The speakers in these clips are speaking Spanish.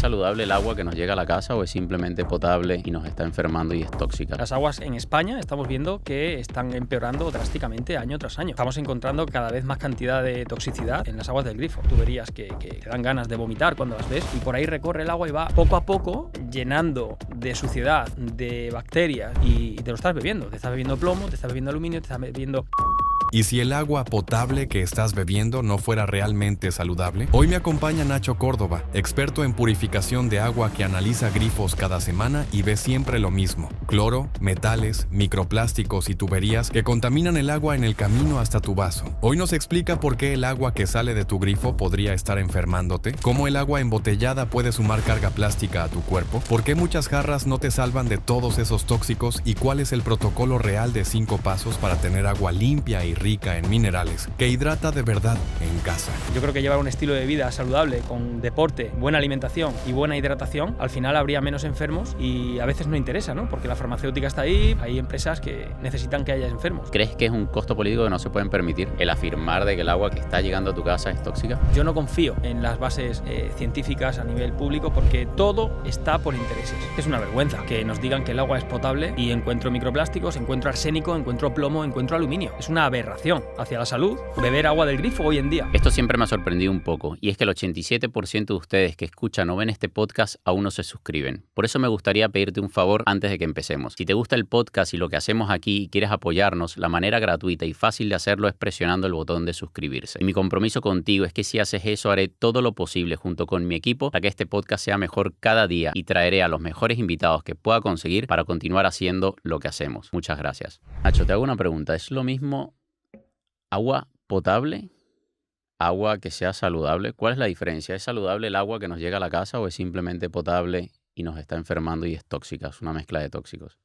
saludable el agua que nos llega a la casa o es simplemente potable y nos está enfermando y es tóxica? Las aguas en España estamos viendo que están empeorando drásticamente año tras año. Estamos encontrando cada vez más cantidad de toxicidad en las aguas del grifo. Tuberías que te dan ganas de vomitar cuando las ves y por ahí recorre el agua y va poco a poco llenando de suciedad, de bacterias y te lo estás bebiendo. Te estás bebiendo plomo, te estás bebiendo aluminio, te estás bebiendo... ¿Y si el agua potable que estás bebiendo no fuera realmente saludable? Hoy me acompaña Nacho Córdoba, experto en purificación de agua que analiza grifos cada semana y ve siempre lo mismo: cloro, metales, microplásticos y tuberías que contaminan el agua en el camino hasta tu vaso. Hoy nos explica por qué el agua que sale de tu grifo podría estar enfermándote, cómo el agua embotellada puede sumar carga plástica a tu cuerpo, por qué muchas jarras no te salvan de todos esos tóxicos y cuál es el protocolo real de 5 pasos para tener agua limpia y rica en minerales que hidrata de verdad en casa. Yo creo que llevar un estilo de vida saludable con deporte, buena alimentación y buena hidratación, al final habría menos enfermos y a veces no interesa, ¿no? Porque la farmacéutica está ahí, hay empresas que necesitan que haya enfermos. ¿Crees que es un costo político que no se pueden permitir el afirmar de que el agua que está llegando a tu casa es tóxica? Yo no confío en las bases científicas a nivel público porque todo está por intereses. Es una vergüenza que nos digan que el agua es potable y encuentro microplásticos, encuentro arsénico, encuentro plomo, encuentro aluminio. Es una aberración hacia la salud beber agua del grifo hoy en día. Esto siempre me ha sorprendido un poco y es que el 87% de ustedes que escuchan o ven este podcast aún no se suscriben. Por eso me gustaría pedirte un favor antes de que empecemos. Si te gusta el podcast y lo que hacemos aquí y quieres apoyarnos, la manera gratuita y fácil de hacerlo es presionando el botón de suscribirse. Y mi compromiso contigo es que si haces eso haré todo lo posible junto con mi equipo para que este podcast sea mejor cada día y traeré a los mejores invitados que pueda conseguir para continuar haciendo lo que hacemos. Muchas gracias. Nacho, te hago una pregunta. ¿Es lo mismo agua potable, agua que sea saludable? ¿Cuál es la diferencia? ¿Es saludable el agua que nos llega a la casa o es simplemente potable y nos está enfermando y es tóxica? Es una mezcla de tóxicos.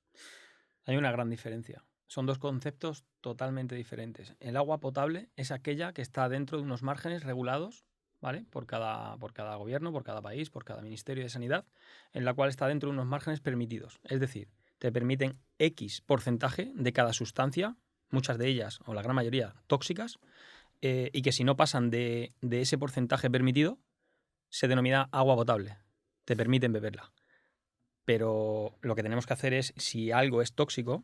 Hay una gran diferencia. Son dos conceptos totalmente diferentes. El agua potable es aquella que está dentro de unos márgenes regulados, ¿vale? Por cada gobierno, por cada país, por cada Ministerio de Sanidad, en la cual está dentro de unos márgenes permitidos. Es decir, te permiten X porcentaje de cada sustancia, muchas de ellas, o la gran mayoría, tóxicas, y que si no pasan de ese porcentaje permitido, se denomina agua potable. Te permiten beberla. Pero lo que tenemos que hacer es, si algo es tóxico,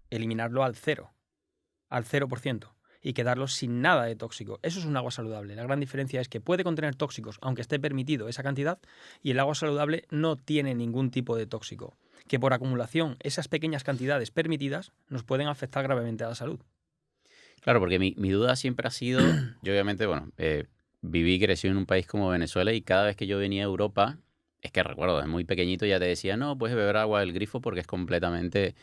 eliminarlo al 0%, y quedarlo sin nada de tóxico. Eso es un agua saludable. La gran diferencia es que puede contener tóxicos, aunque esté permitido esa cantidad, y el agua saludable no tiene ningún tipo de tóxico, que por acumulación esas pequeñas cantidades permitidas nos pueden afectar gravemente a la salud. Claro, porque mi duda siempre ha sido, yo obviamente, viví y crecí en un país como Venezuela y cada vez que yo venía a Europa, es que recuerdo, desde muy pequeñito ya te decía, no, puedes beber agua del grifo porque es completamente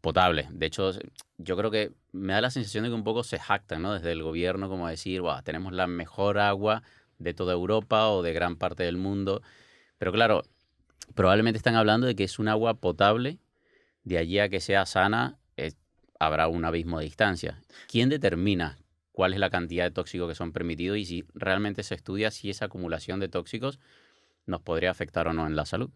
potable. De hecho, yo creo que me da la sensación de que un poco se jactan, ¿no? Desde el gobierno, como decir, tenemos la mejor agua de toda Europa o de gran parte del mundo. Pero claro, probablemente están hablando de que es un agua potable, de allí a que sea sana, habrá un abismo de distancia. ¿Quién determina cuál es la cantidad de tóxicos que son permitidos y si realmente se estudia si esa acumulación de tóxicos nos podría afectar o no en la salud?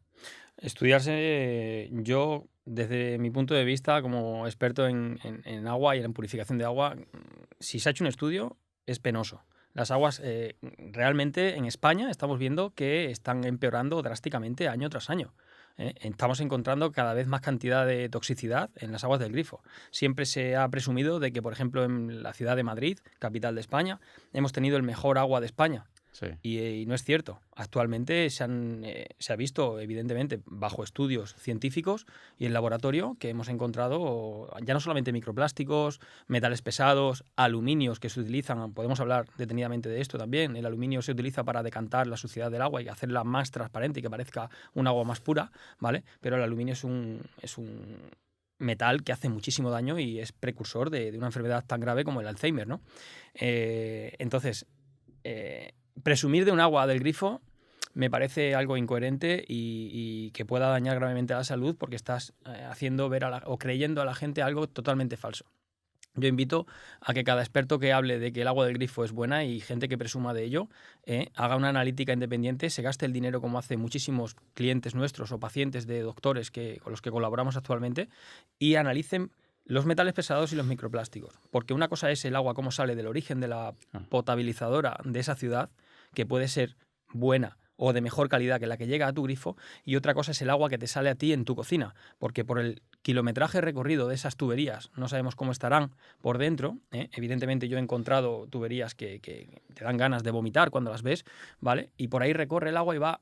Estudiarse, yo desde mi punto de vista como experto en agua y en purificación de agua, si se ha hecho un estudio es penoso. Las aguas realmente en España estamos viendo que están empeorando drásticamente año tras año. Estamos encontrando cada vez más cantidad de toxicidad en las aguas del grifo. Siempre se ha presumido de que, por ejemplo, en la ciudad de Madrid, capital de España, hemos tenido el mejor agua de España. Sí. Y no es cierto. Actualmente se ha visto, evidentemente, bajo estudios científicos y en laboratorio, que hemos encontrado ya no solamente microplásticos, metales pesados, aluminios que se utilizan, podemos hablar detenidamente de esto también. El aluminio se utiliza para decantar la suciedad del agua y hacerla más transparente y que parezca un agua más pura, ¿vale? Pero el aluminio es un metal que hace muchísimo daño y es precursor de una enfermedad tan grave como el Alzheimer, ¿no? Entonces, presumir de un agua del grifo me parece algo incoherente y que pueda dañar gravemente a la salud porque estás haciendo ver o creyendo a la gente algo totalmente falso. Yo invito a que cada experto que hable de que el agua del grifo es buena y gente que presuma de ello, haga una analítica independiente, se gaste el dinero como hacen muchísimos clientes nuestros o pacientes de doctores con los que colaboramos actualmente y analicen los metales pesados y los microplásticos. Porque una cosa es el agua, cómo sale del origen de la potabilizadora de esa ciudad, que puede ser buena o de mejor calidad que la que llega a tu grifo, y otra cosa es el agua que te sale a ti en tu cocina, porque por el kilometraje recorrido de esas tuberías, no sabemos cómo estarán por dentro, ¿eh? Evidentemente yo he encontrado tuberías que te dan ganas de vomitar cuando las ves, ¿vale? Y por ahí recorre el agua y va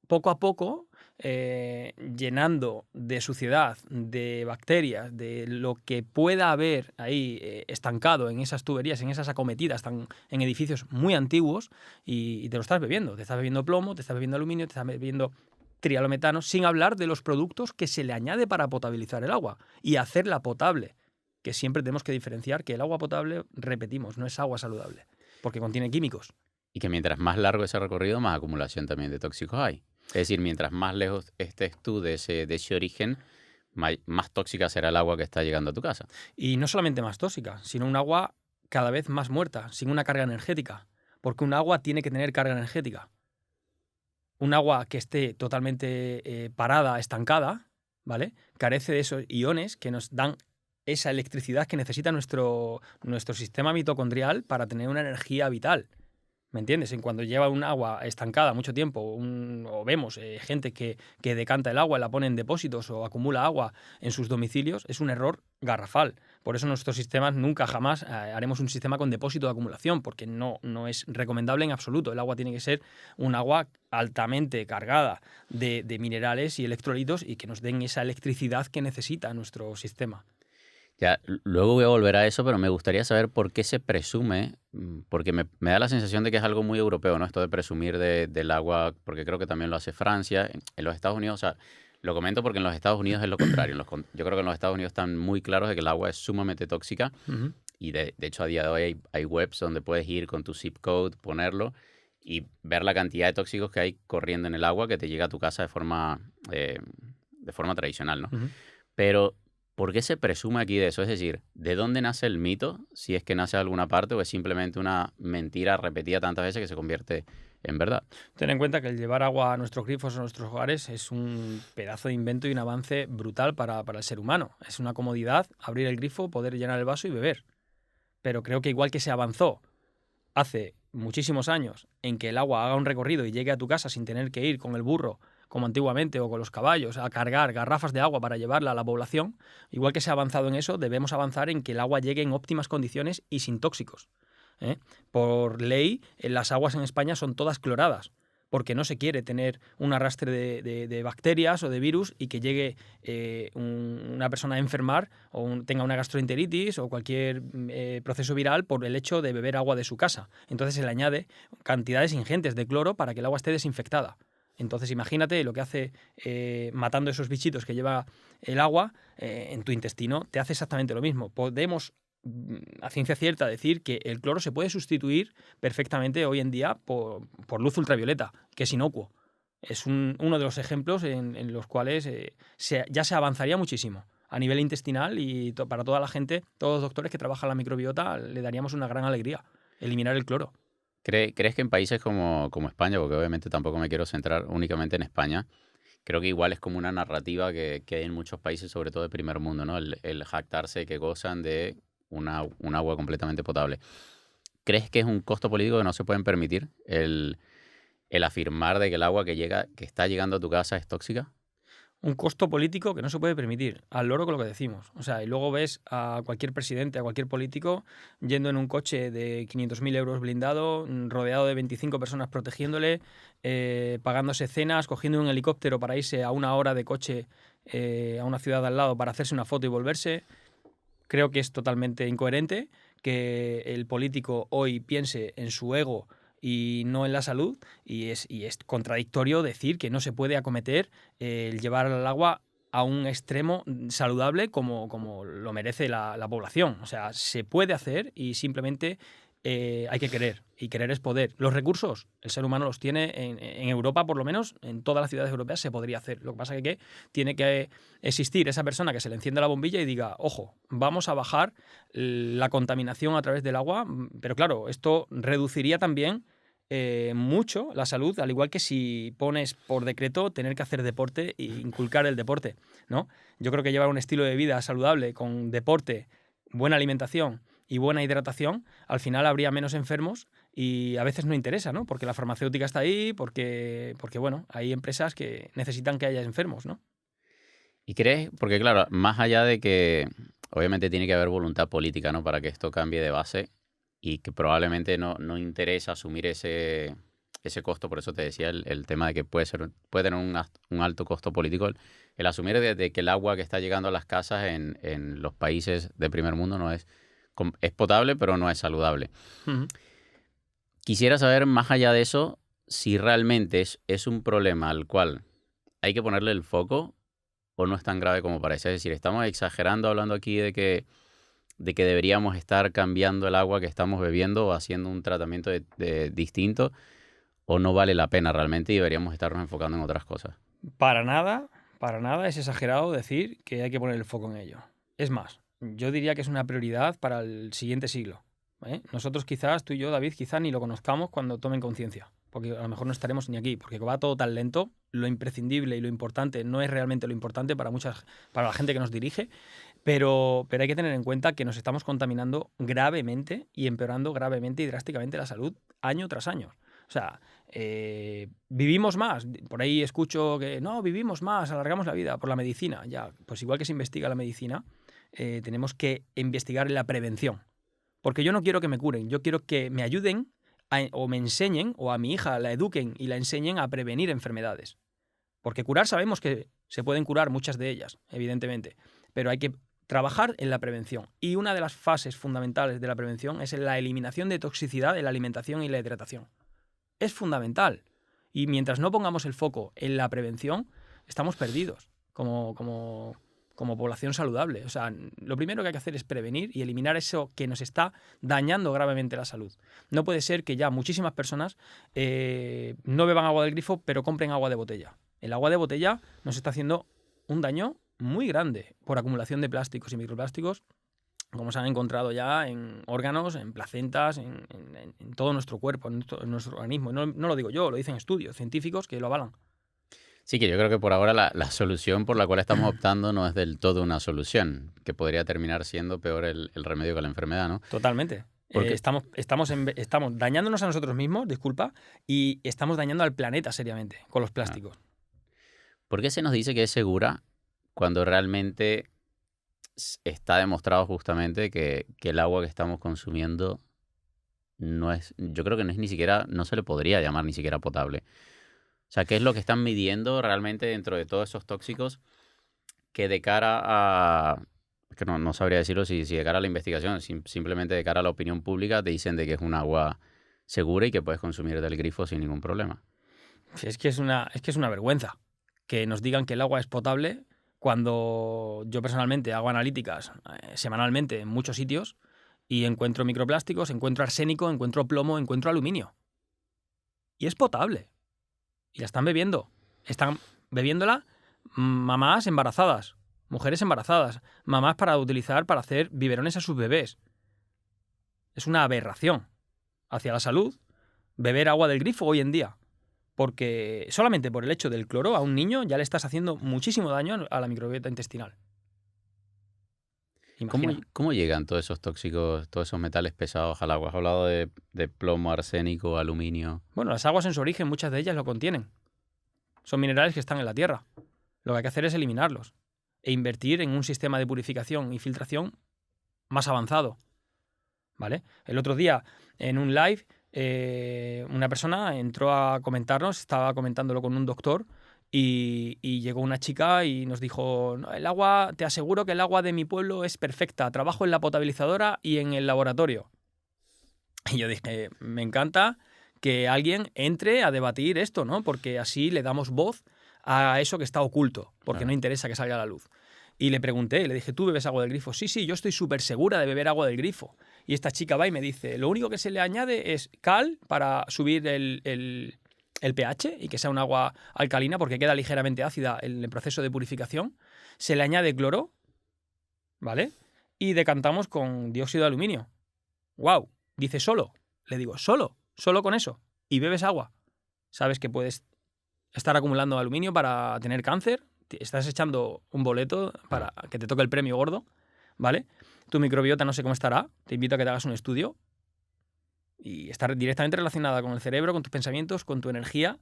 poco a poco llenando de suciedad, de bacterias, de lo que pueda haber ahí estancado en esas tuberías, en esas acometidas, están en edificios muy antiguos, y te lo estás bebiendo. Te estás bebiendo plomo, te estás bebiendo aluminio, te estás bebiendo trialometano, sin hablar de los productos que se le añade para potabilizar el agua y hacerla potable, que siempre tenemos que diferenciar que el agua potable, repetimos, no es agua saludable, porque contiene químicos. Y que mientras más largo ese recorrido, más acumulación también de tóxicos hay. Es decir, mientras más lejos estés tú de ese origen, más tóxica será el agua que está llegando a tu casa. Y no solamente más tóxica, sino un agua cada vez más muerta, sin una carga energética. Porque un agua tiene que tener carga energética. Un agua que esté totalmente parada, estancada, ¿vale? Carece de esos iones que nos dan esa electricidad que necesita nuestro sistema mitocondrial para tener una energía vital. ¿Me entiendes? En cuando lleva un agua estancada mucho tiempo, o vemos gente que decanta el agua y la pone en depósitos o acumula agua en sus domicilios, es un error garrafal. Por eso nuestros sistemas nunca jamás haremos un sistema con depósito de acumulación, porque no es recomendable en absoluto. El agua tiene que ser un agua altamente cargada de minerales y electrolitos y que nos den esa electricidad que necesita nuestro sistema. Ya, luego voy a volver a eso, pero me gustaría saber por qué se presume, porque me da la sensación de que es algo muy europeo, ¿no? Esto de presumir del agua, porque creo que también lo hace Francia. En los Estados Unidos, o sea, lo comento porque en los Estados Unidos es lo contrario. Yo creo que en los Estados Unidos están muy claros de que el agua es sumamente tóxica. Uh-huh. Y de hecho, a día de hoy hay webs donde puedes ir con tu zip code, ponerlo y ver la cantidad de tóxicos que hay corriendo en el agua que te llega a tu casa de forma tradicional, ¿no? Uh-huh. Pero ¿por qué se presume aquí de eso? Es decir, ¿de dónde nace el mito? Si es que nace de alguna parte o es simplemente una mentira repetida tantas veces que se convierte en verdad. Ten en cuenta que el llevar agua a nuestros grifos o a nuestros hogares es un pedazo de invento y un avance brutal para el ser humano. Es una comodidad abrir el grifo, poder llenar el vaso y beber. Pero creo que igual que se avanzó hace muchísimos años en que el agua haga un recorrido y llegue a tu casa sin tener que ir con el burro como antiguamente, o con los caballos, a cargar garrafas de agua para llevarla a la población, igual que se ha avanzado en eso, debemos avanzar en que el agua llegue en óptimas condiciones y sin tóxicos. Por ley, las aguas en España son todas cloradas, porque no se quiere tener un arrastre de bacterias o de virus y que llegue una persona a enfermar o tenga una gastroenteritis o cualquier proceso viral por el hecho de beber agua de su casa. Entonces se le añade cantidades ingentes de cloro para que el agua esté desinfectada. Entonces imagínate lo que hace matando esos bichitos que lleva el agua en tu intestino, te hace exactamente lo mismo. Podemos a ciencia cierta decir que el cloro se puede sustituir perfectamente hoy en día por luz ultravioleta, que es inocuo. Es uno de los ejemplos en los cuales ya se avanzaría muchísimo. A nivel intestinal y para toda la gente, todos los doctores que trabajan la microbiota, le daríamos una gran alegría eliminar el cloro. ¿Crees que en países como España, porque obviamente tampoco me quiero centrar únicamente en España, creo que igual es como una narrativa que hay en muchos países, sobre todo de primer mundo, ¿no? El jactarse que gozan de un agua completamente potable. ¿Crees que es un costo político que no se pueden permitir el afirmar de que el agua que está llegando a tu casa es tóxica? Un costo político que no se puede permitir, al loro con lo que decimos. O sea, y luego ves a cualquier presidente, a cualquier político, yendo en un coche de 500.000 euros blindado, rodeado de 25 personas protegiéndole, pagándose cenas, cogiendo un helicóptero para irse a 1 hora de coche a una ciudad al lado para hacerse una foto y volverse. Creo que es totalmente incoherente que el político hoy piense en su ego y no en la salud, y es contradictorio decir que no se puede acometer el llevar el agua a un extremo saludable como lo merece la población. O sea, se puede hacer y simplemente hay que querer, y querer es poder. Los recursos, el ser humano los tiene en Europa, por lo menos, en todas las ciudades europeas se podría hacer. Lo que pasa es que tiene que existir esa persona que se le enciende la bombilla y diga, ojo, vamos a bajar la contaminación a través del agua, pero claro, esto reduciría también mucho la salud, al igual que si pones por decreto tener que hacer deporte e inculcar el deporte, ¿no? Yo creo que llevar un estilo de vida saludable con deporte, buena alimentación y buena hidratación, al final habría menos enfermos Y a veces no interesa, ¿no? Porque la farmacéutica está ahí, porque bueno, hay empresas que necesitan que haya enfermos, ¿no? ¿Y crees? Porque claro, más allá de que obviamente tiene que haber voluntad política, ¿no? Para que esto cambie de base y que probablemente no interesa asumir ese costo, por eso te decía el tema de que puede tener un alto costo político. El asumir de que el agua que está llegando a las casas en los países de primer mundo no es potable, pero no es saludable. Ujú. Quisiera saber, más allá de eso, si realmente es un problema al cual hay que ponerle el foco o no es tan grave como parece. Es decir, estamos exagerando hablando aquí de que deberíamos estar cambiando el agua que estamos bebiendo o haciendo un tratamiento distinto, o no vale la pena realmente y deberíamos estarnos enfocando en otras cosas. Para nada es exagerado decir que hay que poner el foco en ello. Es más, yo diría que es una prioridad para el siguiente siglo. Nosotros quizás, tú y yo, David, quizás ni lo conozcamos cuando tomen conciencia, porque a lo mejor no estaremos ni aquí, porque va todo tan lento, lo imprescindible y lo importante no es realmente lo importante para la gente que nos dirige, pero hay que tener en cuenta que nos estamos contaminando gravemente y empeorando gravemente y drásticamente la salud año tras año. O sea, vivimos más. Por ahí escucho que no, vivimos más, alargamos la vida por la medicina. Ya, pues igual que se investiga la medicina, tenemos que investigar en la prevención. Porque yo no quiero que me curen, yo quiero que me ayuden o me enseñen, o a mi hija la eduquen y la enseñen a prevenir enfermedades. Porque curar sabemos que se pueden curar muchas de ellas, evidentemente, pero hay que trabajar en la prevención. Y una de las fases fundamentales de la prevención es la eliminación de toxicidad en la alimentación y la hidratación. Es fundamental. Y mientras no pongamos el foco en la prevención, estamos perdidos como población saludable. O sea, lo primero que hay que hacer es prevenir y eliminar eso que nos está dañando gravemente la salud. No puede ser que ya muchísimas personas no beban agua del grifo, pero compren agua de botella. El agua de botella nos está haciendo un daño muy grande por acumulación de plásticos y microplásticos, como se han encontrado ya en órganos, en placentas, en todo nuestro cuerpo, en nuestro organismo. No lo digo yo, lo dicen estudios científicos que lo avalan. Sí, que yo creo que por ahora la solución por la cual estamos optando no es del todo una solución, que podría terminar siendo peor el remedio que la enfermedad, ¿no? Totalmente. Porque Estamos dañándonos a nosotros mismos, disculpa, y estamos dañando al planeta seriamente con los plásticos. ¿Por qué se nos dice que es segura cuando realmente está demostrado justamente que el agua que estamos consumiendo no es, yo creo que no es ni siquiera, no se le podría llamar ni siquiera potable? O sea, ¿qué es lo que están midiendo realmente dentro de todos esos tóxicos que de cara a, que no sabría decirlo si de cara a la investigación, simplemente de cara a la opinión pública, te dicen de que es un agua segura y que puedes consumir del grifo sin ningún problema? Es que es una vergüenza que nos digan que el agua es potable cuando yo personalmente hago analíticas semanalmente en muchos sitios y encuentro microplásticos, encuentro arsénico, encuentro plomo, encuentro aluminio. Y es potable. Y la están bebiendo. Están bebiéndola mamás embarazadas, mujeres embarazadas, mamás para utilizar para hacer biberones a sus bebés. Es una aberración hacia la salud beber agua del grifo hoy en día. Porque solamente por el hecho del cloro a un niño ya le estás haciendo muchísimo daño a la microbiota intestinal. Imagina. ¿Cómo llegan todos esos tóxicos, todos esos metales pesados al agua? Has hablado de plomo, arsénico, aluminio. Bueno, las aguas en su origen, muchas de ellas lo contienen. Son minerales que están en la tierra. Lo que hay que hacer es eliminarlos e invertir en un sistema de purificación y filtración más avanzado. ¿Vale? El otro día, en un live, una persona entró a comentarnos, estaba comentándolo con un doctor, y llegó una chica y nos dijo: no, el agua, te aseguro que el agua de mi pueblo es perfecta, trabajo en la potabilizadora y en el laboratorio. Y yo dije, me encanta que alguien entre a debatir esto, ¿no? Porque así le damos voz a eso que está oculto, porque no interesa que salga a la luz. Y le pregunté, le dije, ¿tú bebes agua del grifo? Sí, yo estoy súper segura de beber agua del grifo. Y esta chica va y me dice, lo único que se le añade es cal para subir el pH y que sea un agua alcalina porque queda ligeramente ácida en el proceso de purificación. Se le añade cloro, ¿vale? Y decantamos con dióxido de aluminio. ¡Wow! Dice, ¿solo? Le digo, ¿solo con eso? Y bebes agua. Sabes que puedes estar acumulando aluminio para tener cáncer. Estás echando un boleto para que te toque el premio gordo, ¿vale? Tu microbiota no sé cómo estará. Te invito a que te hagas un estudio. y está directamente relacionada con el cerebro, con tus pensamientos, con tu energía.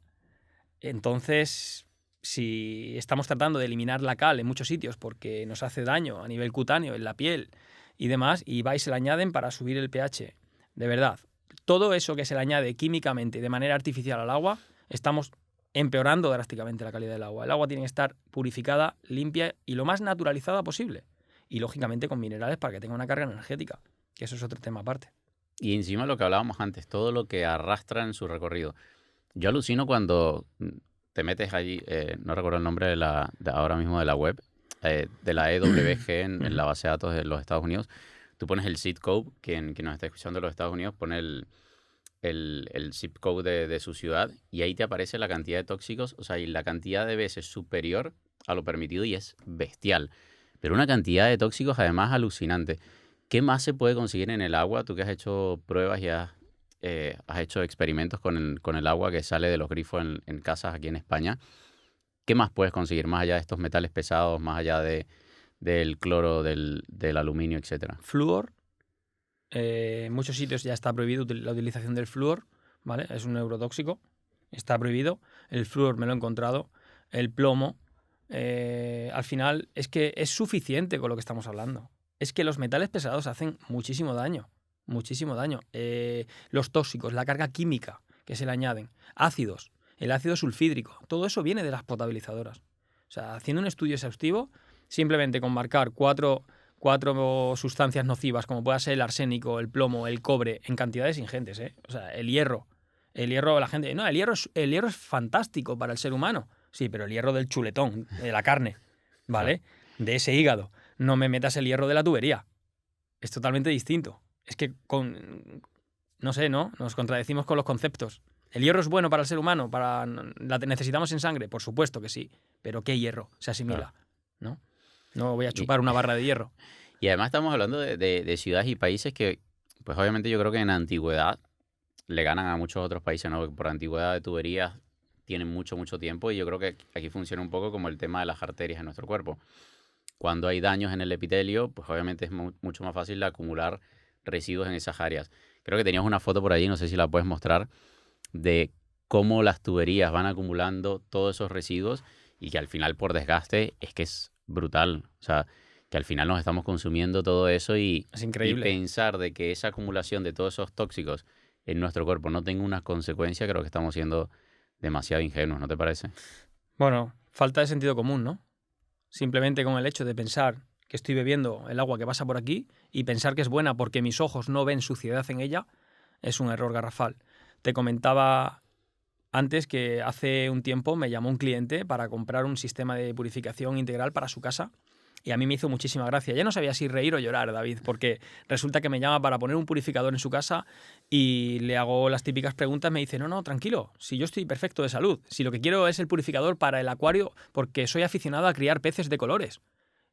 Entonces, si estamos tratando de eliminar la cal en muchos sitios porque nos hace daño a nivel cutáneo, en la piel y demás, y va y se le añaden para subir el pH, de verdad, todo eso que se le añade químicamente de manera artificial al agua, estamos empeorando drásticamente la calidad del agua. El agua tiene que estar purificada, limpia y lo más naturalizada posible. Y lógicamente con minerales para que tenga una carga energética, que eso es otro tema aparte. Y encima lo que hablábamos antes, todo lo que arrastra en su recorrido. Yo alucino cuando te metes allí, no recuerdo el nombre de ahora mismo de la web, de la EWG en la base de datos de los Estados Unidos. Tú pones el zip code, quien nos está escuchando de los Estados Unidos, pone el zip code de su ciudad y ahí te aparece la cantidad de tóxicos, o sea, y la cantidad de veces superior a lo permitido y es bestial. Pero una cantidad de tóxicos además alucinante. ¿Qué más se puede conseguir en el agua? Tú que has hecho pruebas y has hecho experimentos con el agua que sale de los grifos en casas aquí en España. ¿Qué más puedes conseguir más allá de estos metales pesados, más allá del cloro, del aluminio, etcétera? Flúor. En muchos sitios ya está prohibido la utilización del flúor, ¿vale? Es un neurotóxico, está prohibido. El flúor me lo he encontrado. El plomo. Al final es que es suficiente con lo que estamos hablando. Es que los metales pesados hacen muchísimo daño. Muchísimo daño. Los tóxicos, la carga química que se le añaden, ácidos, el ácido sulfídrico, todo eso viene de las potabilizadoras. O sea, haciendo un estudio exhaustivo, simplemente con marcar cuatro sustancias nocivas, como pueda ser el arsénico, el plomo, el cobre, en cantidades ingentes, ¿eh? O sea, el hierro, la gente... No, el hierro es fantástico para el ser humano. Sí, pero el hierro del chuletón, de la carne, ¿vale? De ese hígado. No me metas el hierro de la tubería. Es totalmente distinto. Es que no sé, ¿no? Nos contradecimos con los conceptos. ¿El hierro es bueno para el ser humano? ¿La necesitamos en sangre? Por supuesto que sí. Pero ¿qué hierro se asimila? ¿No? No voy a chupar una barra de hierro. Y además estamos hablando de ciudades y países que, pues obviamente yo creo que en antigüedad le ganan a muchos otros países, ¿no? Porque por antigüedad de tuberías tienen mucho tiempo y yo creo que aquí funciona un poco como el tema de las arterias en nuestro cuerpo. Cuando hay daños en el epitelio, pues obviamente es mucho más fácil acumular residuos en esas áreas. Creo que tenías una foto por ahí, no sé si la puedes mostrar, de cómo las tuberías van acumulando todos esos residuos y que al final por desgaste es que es brutal. O sea, que al final nos estamos consumiendo todo eso y, es increíble. Y pensar de que esa acumulación de todos esos tóxicos en nuestro cuerpo no tenga una consecuencia, creo que estamos siendo demasiado ingenuos, ¿no te parece? Bueno, falta de sentido común, ¿no? Simplemente con el hecho de pensar que estoy bebiendo el agua que pasa por aquí y pensar que es buena porque mis ojos no ven suciedad en ella, es un error garrafal. Te comentaba antes que hace un tiempo me llamó un cliente para comprar un sistema de purificación integral para su casa y a mí me hizo muchísima gracia. Ya no sabía si reír o llorar, David, porque resulta que me llama para poner un purificador en su casa y le hago las típicas preguntas. Me dice, no, tranquilo, si yo estoy perfecto de salud, si lo que quiero es el purificador para el acuario porque soy aficionado a criar peces de colores.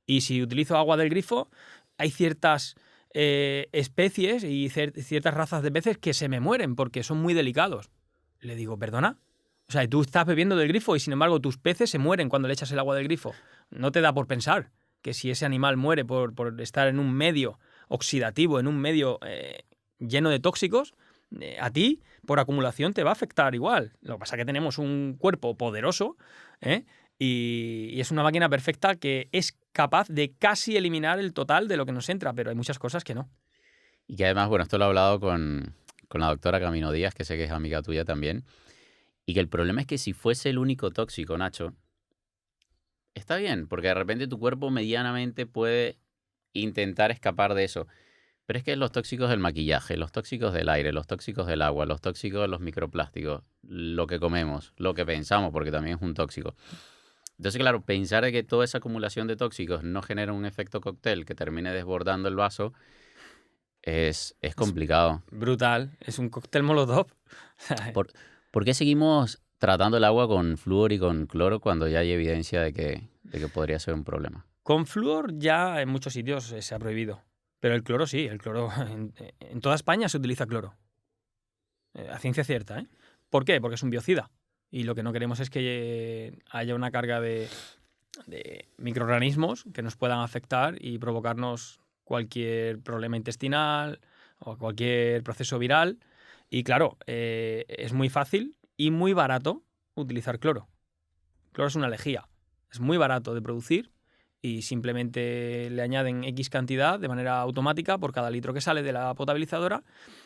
Y si utilizo agua del grifo, hay ciertas especies y ciertas razas de peces que se me mueren porque son muy delicados. Le digo, ¿perdona? O sea, tú estás bebiendo del grifo y sin embargo tus peces se mueren cuando le echas el agua del grifo. No te da por pensar que si ese animal muere por estar en un medio oxidativo, en un medio lleno de tóxicos, a ti, por acumulación, te va a afectar igual. Lo que pasa es que tenemos un cuerpo poderoso, y es una máquina perfecta que es capaz de casi eliminar el total de lo que nos entra, pero hay muchas cosas que no. Y que además, bueno, esto lo he hablado con la doctora Camino Díaz, que sé que es amiga tuya también, y que el problema es que si fuese el único tóxico, Nacho, está bien, porque de repente tu cuerpo medianamente puede intentar escapar de eso. Pero es que los tóxicos del maquillaje, los tóxicos del aire, los tóxicos del agua, los tóxicos de los microplásticos, lo que comemos, lo que pensamos, porque también es un tóxico. Entonces, claro, pensar de que toda esa acumulación de tóxicos no genera un efecto cóctel que termine desbordando el vaso es complicado. Brutal, es un cóctel molotov. ¿Por qué seguimos tratando el agua con flúor y con cloro cuando ya hay evidencia de que podría ser un problema? Con flúor ya en muchos sitios se ha prohibido. Pero el cloro sí, el cloro en toda España se utiliza cloro. A ciencia cierta, ¿eh? ¿Por qué? Porque es un biocida. Y lo que no queremos es que haya una carga de microorganismos que nos puedan afectar y provocarnos cualquier problema intestinal o cualquier proceso viral. Y claro, es muy fácil y muy barato utilizar cloro. Cloro es una lejía. Es muy barato de producir y simplemente le añaden X cantidad de manera automática por cada litro que sale de la potabilizadora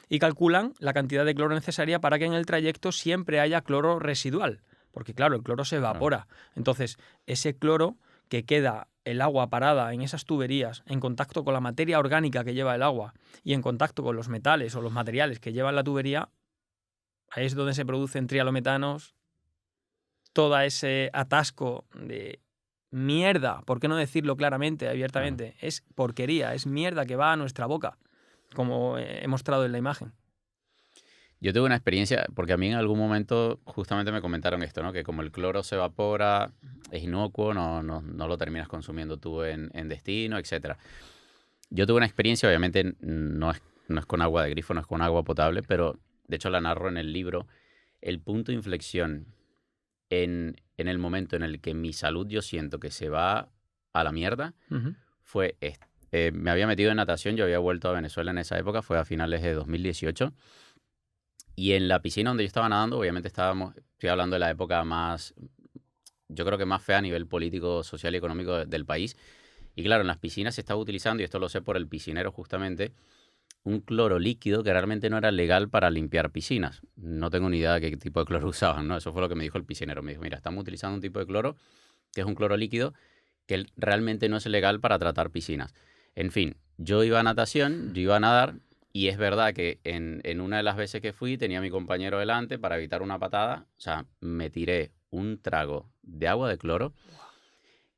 y calculan la cantidad de cloro necesaria para que en el trayecto siempre haya cloro residual. Porque claro, el cloro se evapora. Entonces, ese cloro que queda el agua parada en esas tuberías, en contacto con la materia orgánica que lleva el agua y en contacto con los metales o los materiales que lleva la tubería, ahí es donde se producen trialometanos, todo ese atasco de mierda, ¿por qué no decirlo claramente, abiertamente? Es porquería, es mierda que va a nuestra boca, como he mostrado en la imagen. Yo tuve una experiencia, porque a mí en algún momento justamente me comentaron esto, ¿no? Que como el cloro se evapora, es inocuo, no lo terminas consumiendo tú en destino, etcétera. Yo tuve una experiencia, obviamente no es con agua de grifo, no es con agua potable, pero de hecho la narro en el libro. El punto de inflexión en el momento en el que mi salud yo siento que se va a la mierda fue me había metido en natación, yo había vuelto a Venezuela en esa época, fue a finales de 2018. Y en la piscina donde yo estaba nadando, obviamente estoy hablando de la época más, yo creo que más fea a nivel político, social y económico del país. Y claro, en las piscinas se estaba utilizando, y esto lo sé por el piscinero justamente, un cloro líquido que realmente no era legal para limpiar piscinas. No tengo ni idea de qué tipo de cloro usaban, ¿no? Eso fue lo que me dijo el piscinero. Me dijo, mira, estamos utilizando un tipo de cloro que es un cloro líquido que realmente no es legal para tratar piscinas. En fin, yo iba a natación, yo iba a nadar. Y es verdad que en una de las veces que fui tenía a mi compañero delante para evitar una patada. O sea, me tiré un trago de agua de cloro.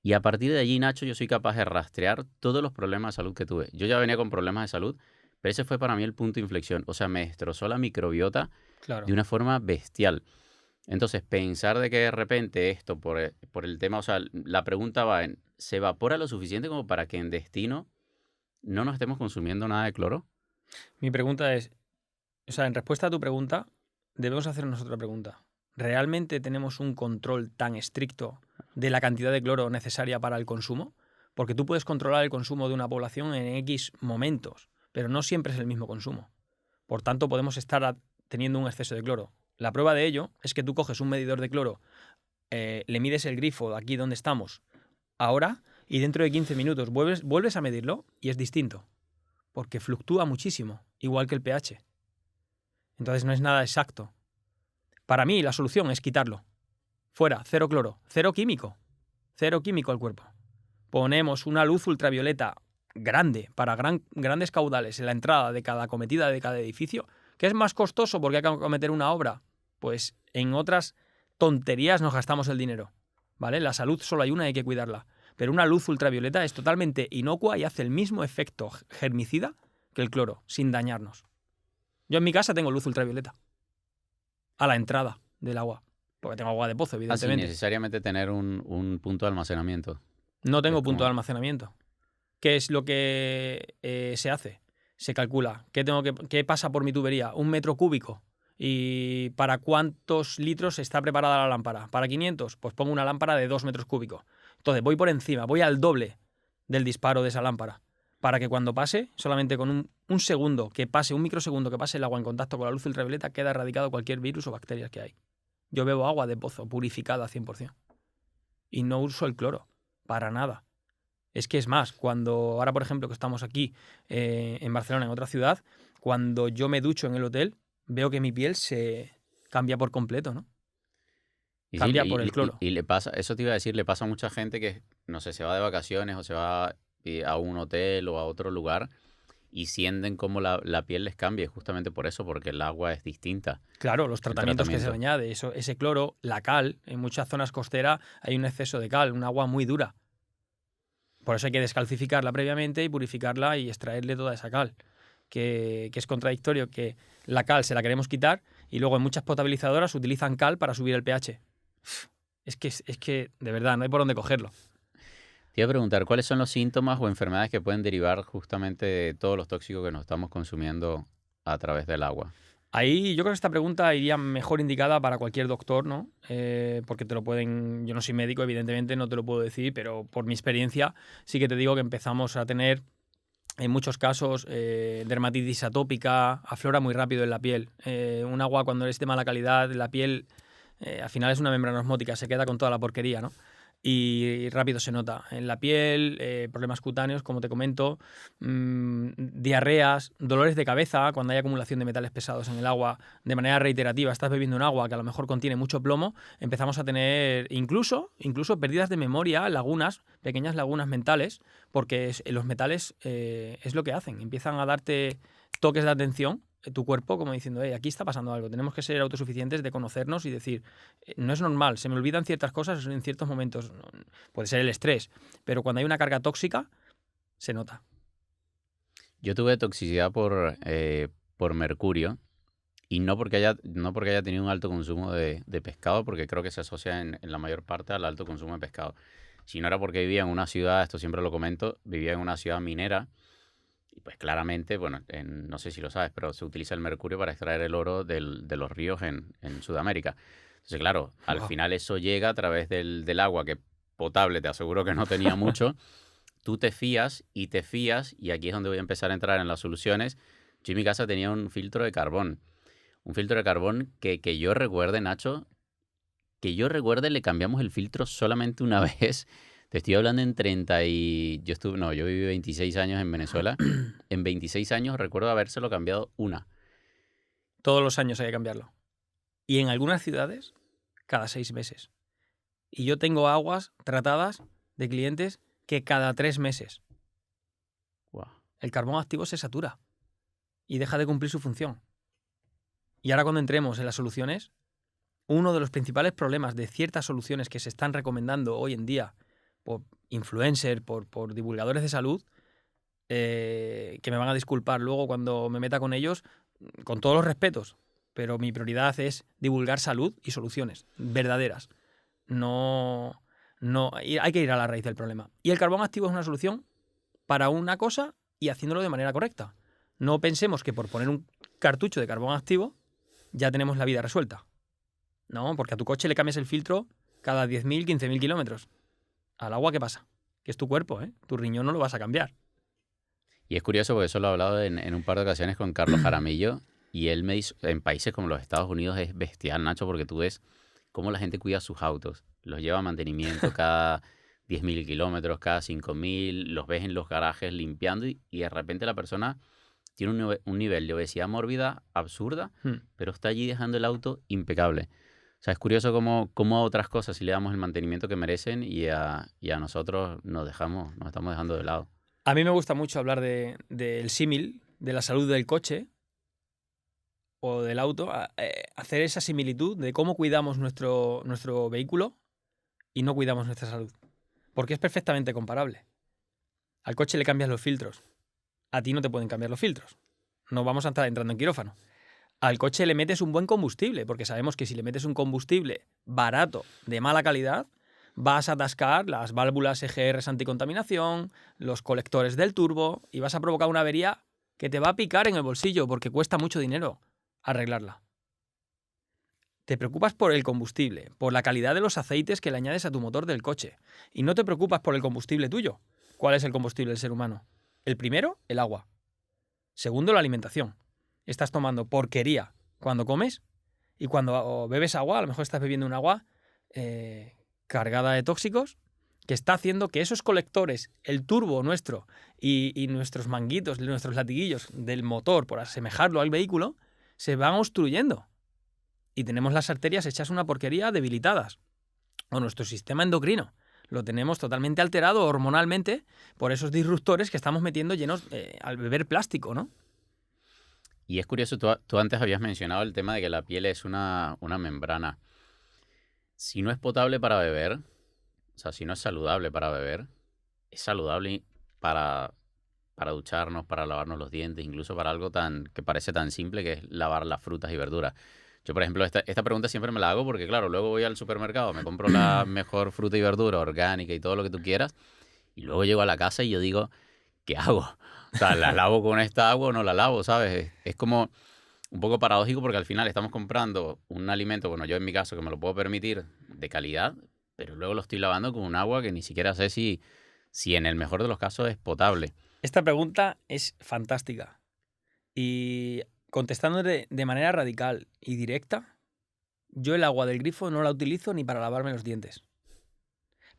Y a partir de allí, Nacho, yo soy capaz de rastrear todos los problemas de salud que tuve. Yo ya venía con problemas de salud, pero ese fue para mí el punto de inflexión. O sea, me destrozó la microbiota de una forma bestial. Entonces, pensar de que de repente esto, por el tema, o sea, la pregunta va en, ¿se evapora lo suficiente como para que en destino no nos estemos consumiendo nada de cloro? Mi pregunta es, o sea, en respuesta a tu pregunta, debemos hacernos otra pregunta. ¿Realmente tenemos un control tan estricto de la cantidad de cloro necesaria para el consumo? Porque tú puedes controlar el consumo de una población en X momentos, pero no siempre es el mismo consumo. Por tanto, podemos estar teniendo un exceso de cloro. La prueba de ello es que tú coges un medidor de cloro, le mides el grifo de aquí donde estamos ahora y dentro de 15 minutos vuelves a medirlo y es distinto. Porque fluctúa muchísimo, igual que el pH. Entonces no es nada exacto. Para mí la solución es quitarlo. Fuera, cero cloro, cero químico al cuerpo. Ponemos una luz ultravioleta grande para grandes caudales en la entrada de cada acometida de cada edificio, que es más costoso porque hay que acometer una obra. Pues en otras tonterías nos gastamos el dinero, ¿vale? La salud solo hay una y hay que cuidarla. Pero una luz ultravioleta es totalmente inocua y hace el mismo efecto germicida que el cloro, sin dañarnos. Yo en mi casa tengo luz ultravioleta a la entrada del agua, porque tengo agua de pozo, evidentemente. Sin necesariamente tener un punto de almacenamiento. No tengo punto de almacenamiento. ¿Qué es lo que se hace? Se calcula. ¿Qué pasa por mi tubería? 1 metro cúbico. ¿Y para cuántos litros está preparada la lámpara? ¿Para 500? Pues pongo una lámpara de 2 metros cúbicos. Entonces voy por encima, voy al doble del disparo de esa lámpara, para que cuando pase, solamente con un segundo que pase, un microsegundo que pase el agua en contacto con la luz ultravioleta, queda erradicado cualquier virus o bacterias que hay. Yo bebo agua de pozo, purificada 100%. Y no uso el cloro, para nada. Es que es más, ahora por ejemplo que estamos aquí en Barcelona, en otra ciudad, cuando yo me ducho en el hotel, veo que mi piel se cambia por completo, ¿no? Cambia por el cloro. Y le pasa, eso te iba a decir, le pasa a mucha gente que, no sé, se va de vacaciones o se va a un hotel o a otro lugar y sienten cómo la piel les cambia, justamente por eso, porque el agua es distinta. Claro, los tratamientos que se le añade, ese cloro, la cal, en muchas zonas costeras hay un exceso de cal, un agua muy dura. Por eso hay que descalcificarla previamente y purificarla y extraerle toda esa cal. Que es contradictorio que la cal se la queremos quitar y luego en muchas potabilizadoras utilizan cal para subir el pH. Es que de verdad, no hay por dónde cogerlo. Te iba a preguntar, ¿cuáles son los síntomas o enfermedades que pueden derivar justamente de todos los tóxicos que nos estamos consumiendo a través del agua? Ahí yo creo que esta pregunta iría mejor indicada para cualquier doctor, ¿no? Porque yo no soy médico, evidentemente, no te lo puedo decir, pero por mi experiencia sí que te digo que empezamos a tener En muchos casos, dermatitis atópica, aflora muy rápido en la piel. Un agua cuando es de mala calidad, la piel al final es una membrana osmótica, se queda con toda la porquería, ¿no? Y rápido se nota en la piel, problemas cutáneos, como te comento, diarreas, dolores de cabeza cuando hay acumulación de metales pesados en el agua de manera reiterativa. Estás bebiendo un agua que a lo mejor contiene mucho plomo, empezamos a tener incluso pérdidas de memoria, lagunas, pequeñas lagunas mentales, porque los metales es lo que hacen, empiezan a darte toques de atención tu cuerpo como diciendo, aquí está pasando algo, tenemos que ser autosuficientes de conocernos y decir, no es normal, se me olvidan ciertas cosas en ciertos momentos, puede ser el estrés, pero cuando hay una carga tóxica, se nota. Yo tuve toxicidad por mercurio y no porque haya tenido un alto consumo de pescado, porque creo que se asocia en la mayor parte al alto consumo de pescado, sino era porque vivía en una ciudad, esto siempre lo comento, vivía en una ciudad minera. Y pues claramente, bueno, no sé si lo sabes, pero se utiliza el mercurio para extraer el oro de los ríos en Sudamérica. Entonces, claro, al final eso llega a través del agua, que potable, te aseguro que no tenía mucho. Tú te fías, y aquí es donde voy a empezar a entrar en las soluciones. Yo en mi casa tenía un filtro de carbón. Un filtro de carbón que yo recuerde, Nacho, le cambiamos el filtro solamente una vez. Te estoy hablando en 30 y... Yo viví 26 años en Venezuela. En 26 años recuerdo habérselo cambiado una. Todos los años hay que cambiarlo. Y en algunas ciudades, cada 6 meses. Y yo tengo aguas tratadas de clientes que cada 3 meses. Wow. El carbón activo se satura y deja de cumplir su función. Y ahora cuando entremos en las soluciones, uno de los principales problemas de ciertas soluciones que se están recomendando hoy en día por influencers, por divulgadores de salud, que me van a disculpar luego cuando me meta con ellos, con todos los respetos, pero mi prioridad es divulgar salud y soluciones verdaderas. No, hay que ir a la raíz del problema. Y el carbón activo es una solución para una cosa y haciéndolo de manera correcta. No pensemos que por poner un cartucho de carbón activo ya tenemos la vida resuelta. No, porque a tu coche le cambias el filtro cada 10.000, 15.000 kilómetros. Al agua, ¿qué pasa? Que es tu cuerpo, ¿eh? Tu riñón no lo vas a cambiar. Y es curioso porque eso lo he hablado en un par de ocasiones con Carlos Jaramillo, y él me dice, en países como los Estados Unidos es bestial, Nacho, porque tú ves cómo la gente cuida sus autos. Los lleva a mantenimiento cada 10.000 kilómetros, cada 5.000, los ves en los garajes limpiando y de repente la persona tiene un nivel de obesidad mórbida absurda, pero está allí dejando el auto impecable. O sea, es curioso cómo a otras cosas sí le damos el mantenimiento que merecen y a nosotros nos estamos dejando de lado. A mí me gusta mucho hablar del símil, de la salud del coche o del auto, hacer esa similitud de cómo cuidamos nuestro vehículo y no cuidamos nuestra salud. Porque es perfectamente comparable. Al coche le cambias los filtros. A ti no te pueden cambiar los filtros. No vamos a estar entrando en quirófano. Al coche le metes un buen combustible, porque sabemos que si le metes un combustible barato, de mala calidad, vas a atascar las válvulas EGR anticontaminación, los colectores del turbo y vas a provocar una avería que te va a picar en el bolsillo porque cuesta mucho dinero arreglarla. Te preocupas por el combustible, por la calidad de los aceites que le añades a tu motor del coche y no te preocupas por el combustible tuyo. ¿Cuál es el combustible del ser humano? El primero, el agua. Segundo, la alimentación. Estás tomando porquería cuando comes y cuando bebes agua, a lo mejor estás bebiendo un agua cargada de tóxicos que está haciendo que esos colectores, el turbo nuestro y nuestros manguitos, nuestros latiguillos del motor, por asemejarlo al vehículo, se van obstruyendo. Y tenemos las arterias hechas una porquería debilitadas. O nuestro sistema endocrino lo tenemos totalmente alterado hormonalmente por esos disruptores que estamos metiendo llenos al beber plástico, ¿no? Y es curioso, tú antes habías mencionado el tema de que la piel es una membrana. Si no es potable para beber, o sea, si no es saludable para beber, es saludable para ducharnos, para lavarnos los dientes, incluso para algo que parece tan simple que es lavar las frutas y verduras. Yo, por ejemplo, esta pregunta siempre me la hago porque, claro, luego voy al supermercado, me compro la mejor fruta y verdura orgánica y todo lo que tú quieras, y luego llego a la casa y yo digo, ¿qué hago? O sea, ¿la lavo con esta agua o no la lavo, sabes? Es como un poco paradójico porque al final estamos comprando un alimento, bueno, yo en mi caso que me lo puedo permitir, de calidad, pero luego lo estoy lavando con un agua que ni siquiera sé si en el mejor de los casos es potable. Esta pregunta es fantástica. Y contestando de manera radical y directa, yo el agua del grifo no la utilizo ni para lavarme los dientes.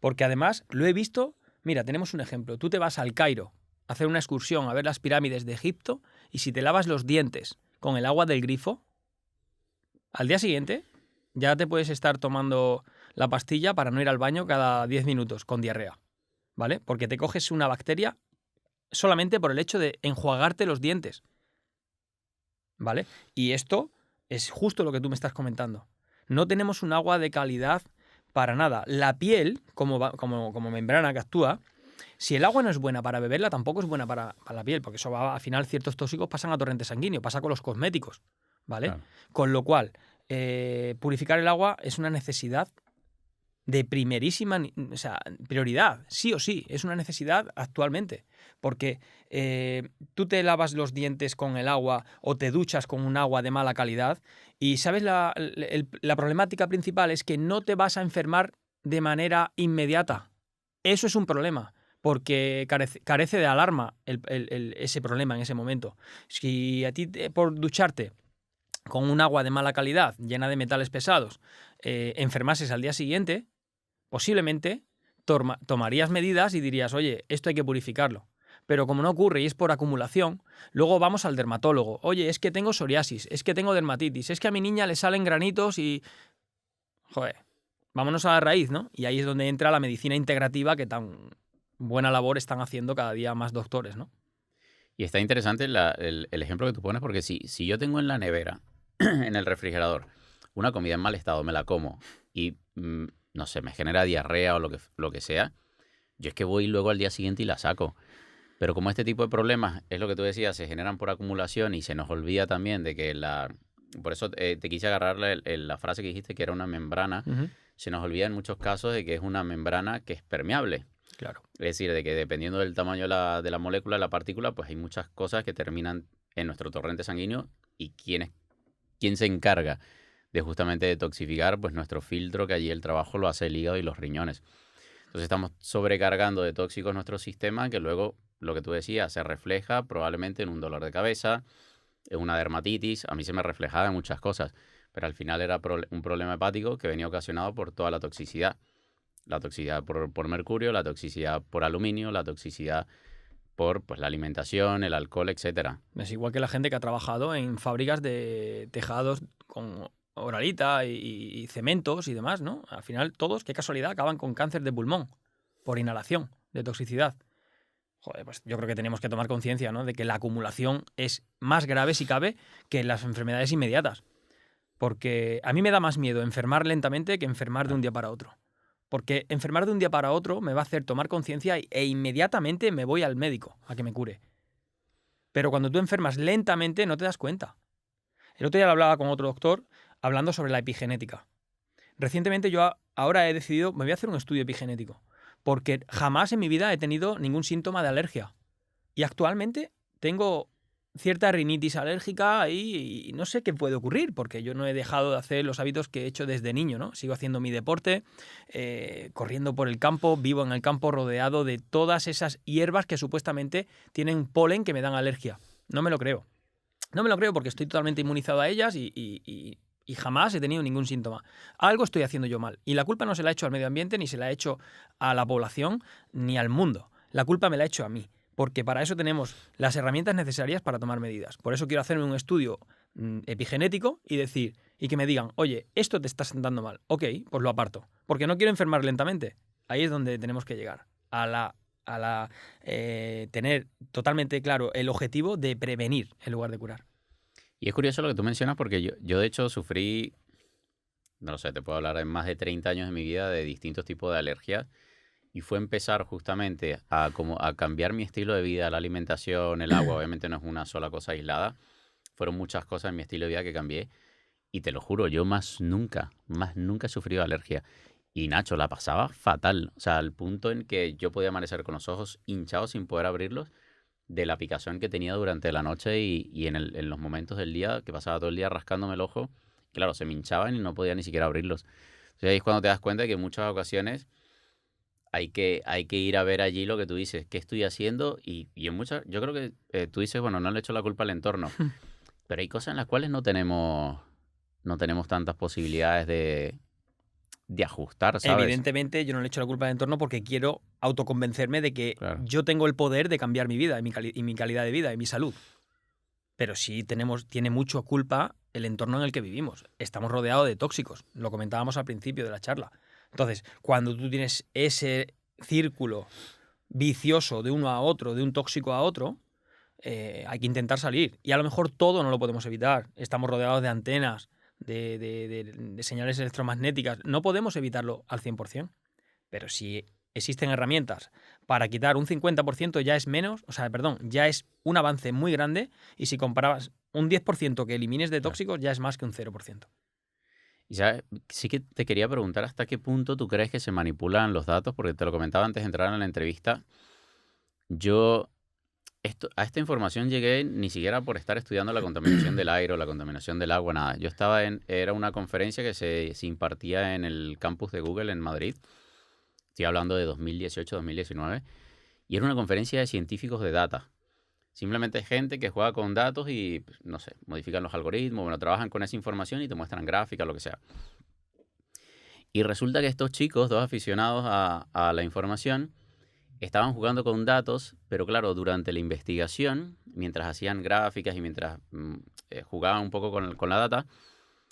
Porque además lo he visto. Mira, tenemos un ejemplo. Tú te vas al Cairo a hacer una excursión a ver las pirámides de Egipto y si te lavas los dientes con el agua del grifo, al día siguiente ya te puedes estar tomando la pastilla para no ir al baño cada 10 minutos con diarrea, ¿vale? Porque te coges una bacteria solamente por el hecho de enjuagarte los dientes, ¿vale? Y esto es justo lo que tú me estás comentando. No tenemos un agua de calidad para nada. La piel, como membrana que actúa, si el agua no es buena para beberla, tampoco es buena para la piel, porque eso va, al final ciertos tóxicos pasan a torrente sanguíneo, pasa con los cosméticos, ¿vale? Claro. Con lo cual, purificar el agua es una necesidad de primerísima, o sea, prioridad, sí o sí, es una necesidad actualmente, porque tú te lavas los dientes con el agua o te duchas con un agua de mala calidad y, ¿sabes? La problemática principal es que no te vas a enfermar de manera inmediata. Eso es un problema, porque carece de alarma ese problema en ese momento. Si a ti, por ducharte con un agua de mala calidad, llena de metales pesados, enfermases al día siguiente, posiblemente tomarías medidas y dirías, oye, esto hay que purificarlo. Pero como no ocurre y es por acumulación, luego vamos al dermatólogo. Oye, es que tengo psoriasis, es que tengo dermatitis, es que a mi niña le salen granitos y... Joder, vámonos a la raíz, ¿no? Y ahí es donde entra la medicina integrativa que tan buena labor están haciendo cada día más doctores, ¿no? Y está interesante el ejemplo que tú pones, porque si yo tengo en la nevera, en el refrigerador, una comida en mal estado, me la como y, no sé, me genera diarrea o lo que sea, yo es que voy luego al día siguiente y la saco. Pero como este tipo de problemas, es lo que tú decías, se generan por acumulación y se nos olvida también de que por eso te quise agarrar la frase que dijiste, que era una membrana. Uh-huh. Se nos olvida en muchos casos de que es una membrana que es permeable. Claro. Es decir, de que dependiendo del tamaño de la molécula, de la partícula, pues hay muchas cosas que terminan en nuestro torrente sanguíneo y quién se encarga de justamente detoxificar, pues nuestro filtro, que allí el trabajo lo hace el hígado y los riñones. Entonces estamos sobrecargando de tóxicos nuestro sistema, que luego, lo que tú decías, se refleja probablemente en un dolor de cabeza, en una dermatitis. A mí se me reflejaba en muchas cosas, pero al final era un problema hepático que venía ocasionado por toda la toxicidad. La toxicidad por mercurio, la toxicidad por aluminio, la toxicidad por pues, la alimentación, el alcohol, etcétera. Es igual que la gente que ha trabajado en fábricas de tejados con oralita y cementos y demás, ¿no? Al final todos, qué casualidad, acaban con cáncer de pulmón por inhalación de toxicidad. Joder, pues yo creo que tenemos que tomar conciencia, ¿no? De que la acumulación es más grave, si cabe, que las enfermedades inmediatas. Porque a mí me da más miedo enfermar lentamente que enfermar de un día para otro. Porque enfermar de un día para otro me va a hacer tomar conciencia e inmediatamente me voy al médico a que me cure. Pero cuando tú enfermas lentamente no te das cuenta. El otro día lo hablaba con otro doctor hablando sobre la epigenética. Recientemente yo ahora he decidido, me voy a hacer un estudio epigenético, porque jamás en mi vida he tenido ningún síntoma de alergia. Y actualmente tengo cierta rinitis alérgica y no sé qué puede ocurrir, porque yo no he dejado de hacer los hábitos que he hecho desde niño, ¿no? Sigo haciendo mi deporte, corriendo por el campo, vivo en el campo rodeado de todas esas hierbas que supuestamente tienen polen que me dan alergia. No me lo creo. No me lo creo porque estoy totalmente inmunizado a ellas y jamás he tenido ningún síntoma. Algo estoy haciendo yo mal. Y la culpa no se la he hecho al medio ambiente, ni se la he hecho a la población, ni al mundo. La culpa me la he hecho a mí. Porque para eso tenemos las herramientas necesarias para tomar medidas. Por eso quiero hacerme un estudio epigenético y que me digan, oye, esto te está sentando mal. Ok, pues lo aparto. Porque no quiero enfermar lentamente. Ahí es donde tenemos que llegar. Tener totalmente claro el objetivo de prevenir en lugar de curar. Y es curioso lo que tú mencionas porque yo de hecho sufrí, no lo sé, te puedo hablar en más de 30 años de mi vida de distintos tipos de alergias. Y fue empezar justamente a cambiar mi estilo de vida, la alimentación, el agua. Obviamente no es una sola cosa aislada. Fueron muchas cosas en mi estilo de vida que cambié. Y te lo juro, yo más nunca he sufrido alergia. Y Nacho, la pasaba fatal. O sea, al punto en que yo podía amanecer con los ojos hinchados sin poder abrirlos de la picazón que tenía durante la noche y en los momentos del día, que pasaba todo el día rascándome el ojo. Claro, se me hinchaban y no podía ni siquiera abrirlos. Entonces ahí es cuando te das cuenta de que en muchas ocasiones hay que ir a ver allí lo que tú dices, qué estoy haciendo y en muchas, yo creo que tú dices, bueno, no le echo la culpa al entorno, pero hay cosas en las cuales no tenemos tantas posibilidades de ajustar, ¿sabes? Evidentemente, yo no le echo la culpa al entorno porque quiero autoconvencerme de que Claro. yo tengo el poder de cambiar mi vida y mi calidad de vida y mi salud. Pero sí tiene mucho culpa el entorno en el que vivimos. Estamos rodeados de tóxicos. Lo comentábamos al principio de la charla. Entonces, cuando tú tienes ese círculo vicioso de uno a otro, de un tóxico a otro, hay que intentar salir. Y a lo mejor todo no lo podemos evitar. Estamos rodeados de antenas, de señales electromagnéticas. No podemos evitarlo al 100%. Pero si existen herramientas para quitar un 50% ya es menos, ya es un avance muy grande, y si comparabas un 10% que elimines de tóxicos ya es más que un 0%. Y ¿sabes? Sí que te quería preguntar hasta qué punto tú crees que se manipulan los datos, porque te lo comentaba antes de entrar en la entrevista. Yo a esta información llegué ni siquiera por estar estudiando la contaminación del aire o la contaminación del agua, nada. Yo era una conferencia que se impartía en el campus de Google en Madrid. Estoy hablando de 2018-2019. Y era una conferencia de científicos de data. Simplemente gente que juega con datos y, pues, no sé, modifican los algoritmos, bueno, trabajan con esa información y te muestran gráficas, lo que sea. Y resulta que estos chicos, dos aficionados a la información, estaban jugando con datos, pero claro, durante la investigación, mientras hacían gráficas y mientras jugaban un poco con la data,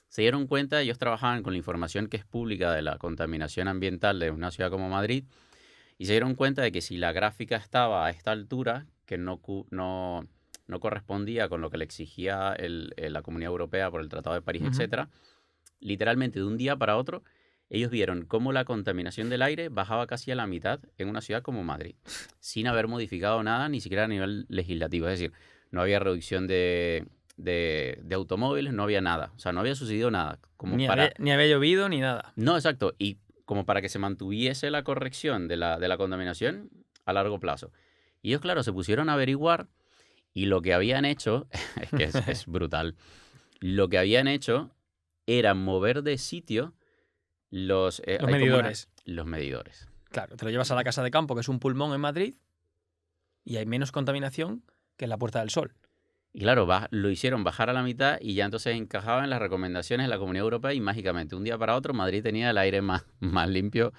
se dieron cuenta, ellos trabajaban con la información que es pública de la contaminación ambiental de una ciudad como Madrid, y se dieron cuenta de que si la gráfica estaba a esta altura, que no correspondía con lo que le exigía la Comunidad Europea por el Tratado de París, etcétera, literalmente de un día para otro, ellos vieron cómo la contaminación del aire bajaba casi a la mitad en una ciudad como Madrid, sin haber modificado nada, ni siquiera a nivel legislativo. Es decir, no había reducción de automóviles, no había nada. O sea, no había sucedido nada. Ni había llovido ni nada. No, exacto. Y como para que se mantuviese la corrección de la contaminación a largo plazo. Y ellos, claro, se pusieron a averiguar y lo que habían hecho, es que es brutal, lo que habían hecho era mover de sitio los medidores. Los medidores. Claro, te lo llevas a la Casa de Campo, que es un pulmón en Madrid, y hay menos contaminación que en la Puerta del Sol. Y claro, lo hicieron bajar a la mitad y ya entonces encajaba en las recomendaciones de la Comunidad Europea y mágicamente, un día para otro, Madrid tenía el aire más limpio.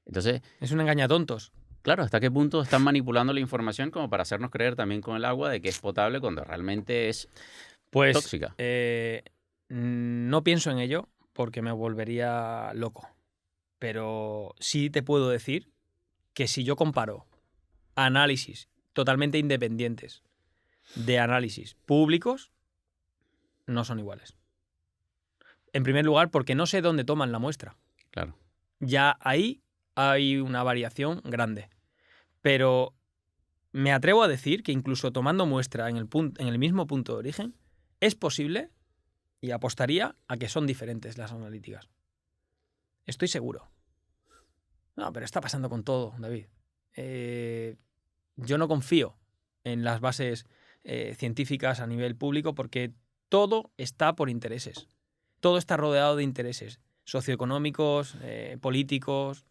Entonces, es un engañatontos. Claro, ¿hasta qué punto están manipulando la información como para hacernos creer también con el agua de que es potable cuando realmente es tóxica? No pienso en ello porque me volvería loco. Pero sí te puedo decir que si yo comparo análisis totalmente independientes de análisis públicos, no son iguales. En primer lugar, porque no sé dónde toman la muestra. Claro. Ya ahí hay una variación grande. Pero me atrevo a decir que incluso tomando muestra en el mismo punto de origen, es posible, y apostaría a que son diferentes las analíticas. Estoy seguro. No, pero está pasando con todo, David. Yo no confío en las bases científicas a nivel público porque todo está por intereses. Todo está rodeado de intereses socioeconómicos, políticos,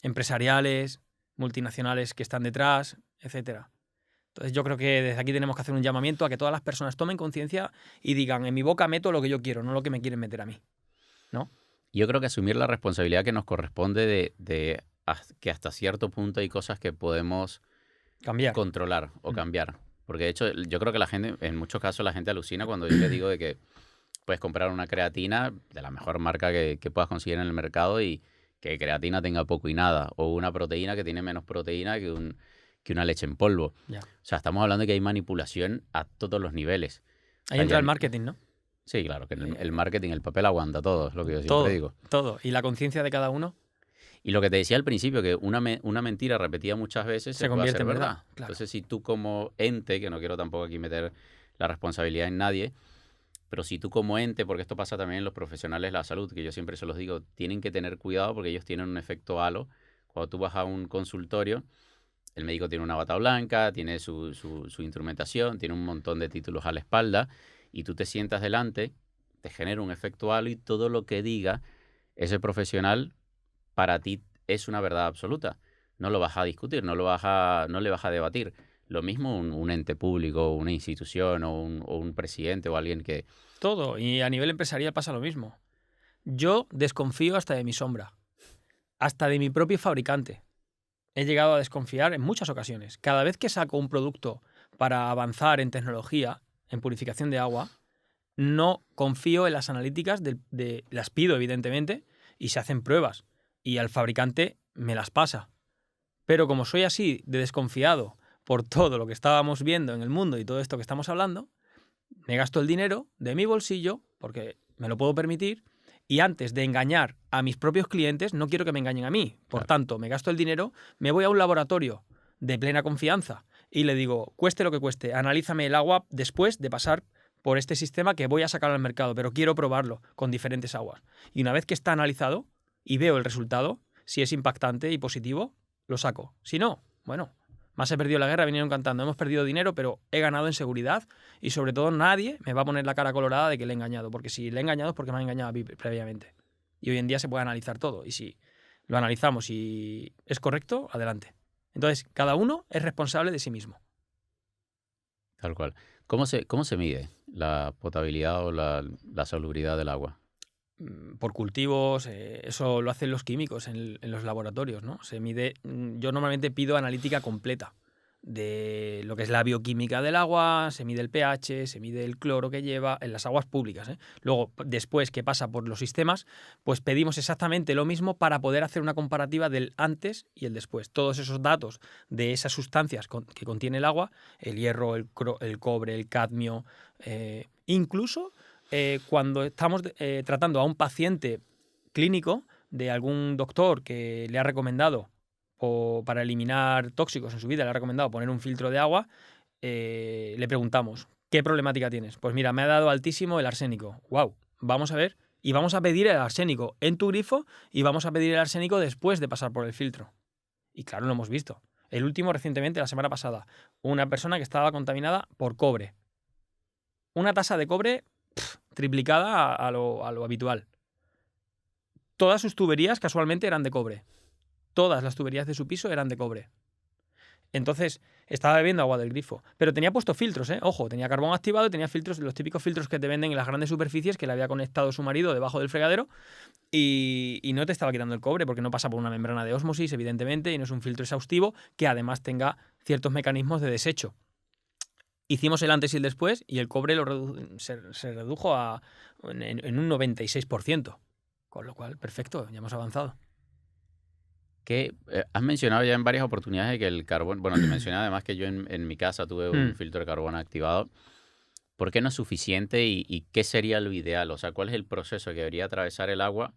empresariales, multinacionales que están detrás, etcétera. Entonces yo creo que desde aquí tenemos que hacer un llamamiento a que todas las personas tomen conciencia y digan, en mi boca meto lo que yo quiero, no lo que me quieren meter a mí, ¿no? Yo creo que asumir la responsabilidad que nos corresponde de que hasta cierto punto hay cosas que podemos controlar o cambiar. Porque de hecho yo creo que la gente, en muchos casos la gente alucina cuando yo le digo de que puedes comprar una creatina de la mejor marca que puedas conseguir en el mercado y que creatina tenga poco y nada, o una proteína que tiene menos proteína que una leche en polvo. Ya. O sea, estamos hablando de que hay manipulación a todos los niveles. Ahí entra el marketing, ¿no? Sí, claro, que el marketing, el papel aguanta todo, es lo que yo siempre digo. Todo. ¿Y la conciencia de cada uno? Y lo que te decía al principio, que una mentira repetida muchas veces se puede hacer verdad. Claro. Entonces, si tú como ente, que no quiero tampoco aquí meter la responsabilidad en nadie, pero si tú como ente, porque esto pasa también en los profesionales de la salud, que yo siempre se los digo, tienen que tener cuidado porque ellos tienen un efecto halo. Cuando tú vas a un consultorio, el médico tiene una bata blanca, tiene su instrumentación, tiene un montón de títulos a la espalda y tú te sientas delante, te genera un efecto halo y todo lo que diga ese profesional para ti es una verdad absoluta. no lo vas a discutir, no le vas a debatir. Lo mismo un ente público, una institución o un presidente o alguien que... Todo. Y a nivel empresarial pasa lo mismo. Yo desconfío hasta de mi sombra, hasta de mi propio fabricante. He llegado a desconfiar en muchas ocasiones. Cada vez que saco un producto para avanzar en tecnología, en purificación de agua, no confío en las analíticas, las pido evidentemente, y se hacen pruebas. Y al fabricante me las pasa. Pero como soy así de desconfiado por todo lo que estábamos viendo en el mundo y todo esto que estamos hablando, me gasto el dinero de mi bolsillo, porque me lo puedo permitir, y antes de engañar a mis propios clientes, no quiero que me engañen a mí. Por tanto, me gasto el dinero, me voy a un laboratorio de plena confianza y le digo, cueste lo que cueste, analízame el agua después de pasar por este sistema que voy a sacar al mercado, pero quiero probarlo con diferentes aguas. Y una vez que está analizado y veo el resultado, si es impactante y positivo, lo saco. Si no, bueno, más he perdido la guerra, vinieron cantando, hemos perdido dinero, pero he ganado en seguridad y sobre todo nadie me va a poner la cara colorada de que le he engañado, porque si le he engañado es porque me han engañado a mí previamente. Y hoy en día se puede analizar todo y si lo analizamos y es correcto, adelante. Entonces, cada uno es responsable de sí mismo. Tal cual. ¿Cómo se mide la potabilidad o la salubridad del agua? Por cultivos, eso lo hacen los químicos en los laboratorios, ¿no? Se mide, yo normalmente pido analítica completa de lo que es la bioquímica del agua, se mide el pH, se mide el cloro que lleva en las aguas públicas, ¿eh? Luego, después que pasa por los sistemas, pues pedimos exactamente lo mismo para poder hacer una comparativa del antes y el después. Todos esos datos de esas sustancias que contiene el agua, el hierro, el cobre, el cadmio, incluso cuando estamos tratando a un paciente clínico de algún doctor que le ha recomendado para eliminar tóxicos en su vida, le ha recomendado poner un filtro de agua, le preguntamos, ¿qué problemática tienes? Pues mira, me ha dado altísimo el arsénico. ¡Wow! Vamos a ver. Y vamos a pedir el arsénico en tu grifo y vamos a pedir el arsénico después de pasar por el filtro. Y claro, lo hemos visto. El último recientemente, la semana pasada, una persona que estaba contaminada por cobre. Una tasa de cobre triplicada a lo habitual. Todas sus tuberías casualmente eran de cobre. Todas las tuberías de su piso eran de cobre. Entonces, estaba bebiendo agua del grifo. Pero tenía puesto filtros, ¿eh? Ojo, tenía carbón activado y tenía filtros, los típicos filtros que te venden en las grandes superficies que le había conectado su marido debajo del fregadero y no te estaba quitando el cobre porque no pasa por una membrana de ósmosis, evidentemente, y no es un filtro exhaustivo que además tenga ciertos mecanismos de desecho. Hicimos el antes y el después y el cobre se redujo en un 96%. Con lo cual, perfecto, ya hemos avanzado. Que has mencionado ya en varias oportunidades que el carbón, bueno, te mencioné además que yo en mi casa tuve un filtro de carbón activado. ¿Por qué no es suficiente y qué sería lo ideal? O sea, ¿cuál es el proceso que debería atravesar el agua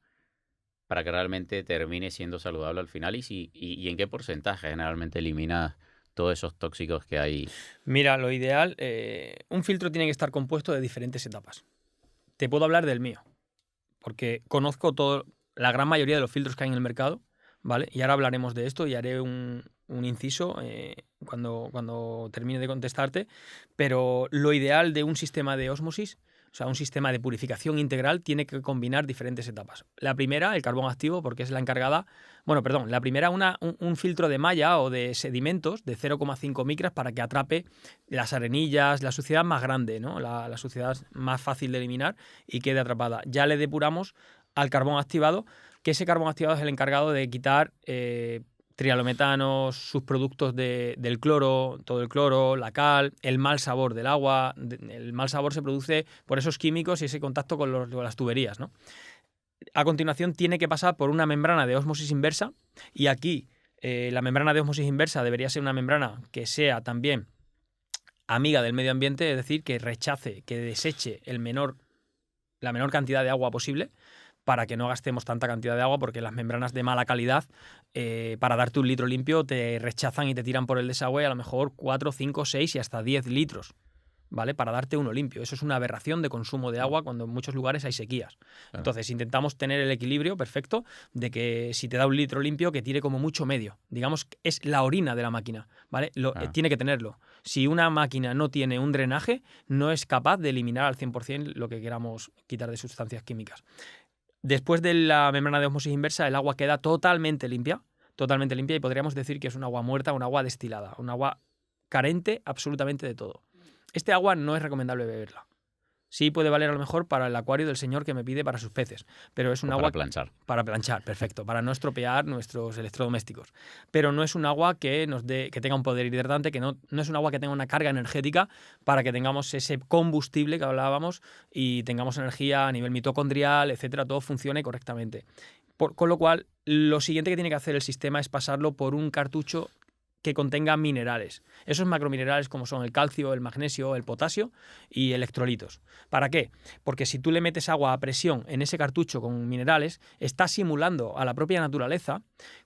para que realmente termine siendo saludable al final? ¿Y en qué porcentaje generalmente elimina todos esos tóxicos que hay? Mira, lo ideal, un filtro tiene que estar compuesto de diferentes etapas. Te puedo hablar del mío, porque conozco la gran mayoría de los filtros que hay en el mercado, ¿vale? Y ahora hablaremos de esto y haré un inciso cuando termine de contestarte, pero lo ideal de un sistema de ósmosis, o sea, un sistema de purificación integral, tiene que combinar diferentes etapas. La primera, el carbón activo, porque es la encargada... la primera, un filtro de malla o de sedimentos de 0,5 micras para que atrape las arenillas, la suciedad más grande, ¿no? La suciedad más fácil de eliminar y quede atrapada. Ya le depuramos al carbón activado, que ese carbón activado es el encargado de quitar trialometanos, sus productos del cloro, todo el cloro, la cal, el mal sabor del agua. El mal sabor se produce por esos químicos y ese contacto con las tuberías, ¿no? A continuación tiene que pasar por una membrana de ósmosis inversa y aquí la membrana de ósmosis inversa debería ser una membrana que sea también amiga del medio ambiente, es decir, que rechace, que deseche la menor cantidad de agua posible, para que no gastemos tanta cantidad de agua, porque las membranas de mala calidad, para darte un litro limpio, te rechazan y te tiran por el desagüe a lo mejor 4, 5, 6 y hasta 10 litros, ¿vale? Para darte uno limpio. Eso es una aberración de consumo de agua cuando en muchos lugares hay sequías. Claro. Entonces intentamos tener el equilibrio perfecto de que si te da un litro limpio, que tire como mucho medio. Digamos que es la orina de la máquina, ¿vale? Tiene que tenerlo. Si una máquina no tiene un drenaje, no es capaz de eliminar al 100% lo que queramos quitar de sustancias químicas. Después de la membrana de ósmosis inversa, el agua queda totalmente limpia, totalmente limpia y podríamos decir que es un agua muerta, un agua destilada, un agua carente absolutamente de todo. Este agua no es recomendable beberla. Sí puede valer a lo mejor para el acuario del señor que me pide para sus peces, pero es un agua... Para planchar. Para planchar, perfecto, para no estropear nuestros electrodomésticos. Pero no es un agua que tenga un poder hidratante, que no es un agua que tenga una carga energética para que tengamos ese combustible que hablábamos y tengamos energía a nivel mitocondrial, etcétera, todo funcione correctamente. Con lo cual, lo siguiente que tiene que hacer el sistema es pasarlo por un cartucho que contenga minerales. Esos macrominerales como son el calcio, el magnesio, el potasio y electrolitos. ¿Para qué? Porque si tú le metes agua a presión en ese cartucho con minerales, estás simulando a la propia naturaleza.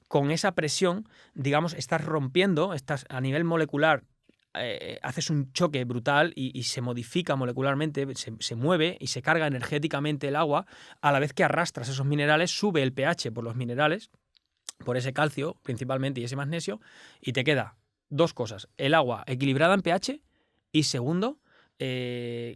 Con esa presión, digamos, estás rompiendo, estás a nivel molecular, haces un choque brutal y se modifica molecularmente, se mueve y se carga energéticamente el agua, a la vez que arrastras esos minerales, sube el pH por los minerales, por ese calcio principalmente y ese magnesio, y te queda dos cosas: el agua equilibrada en pH y segundo,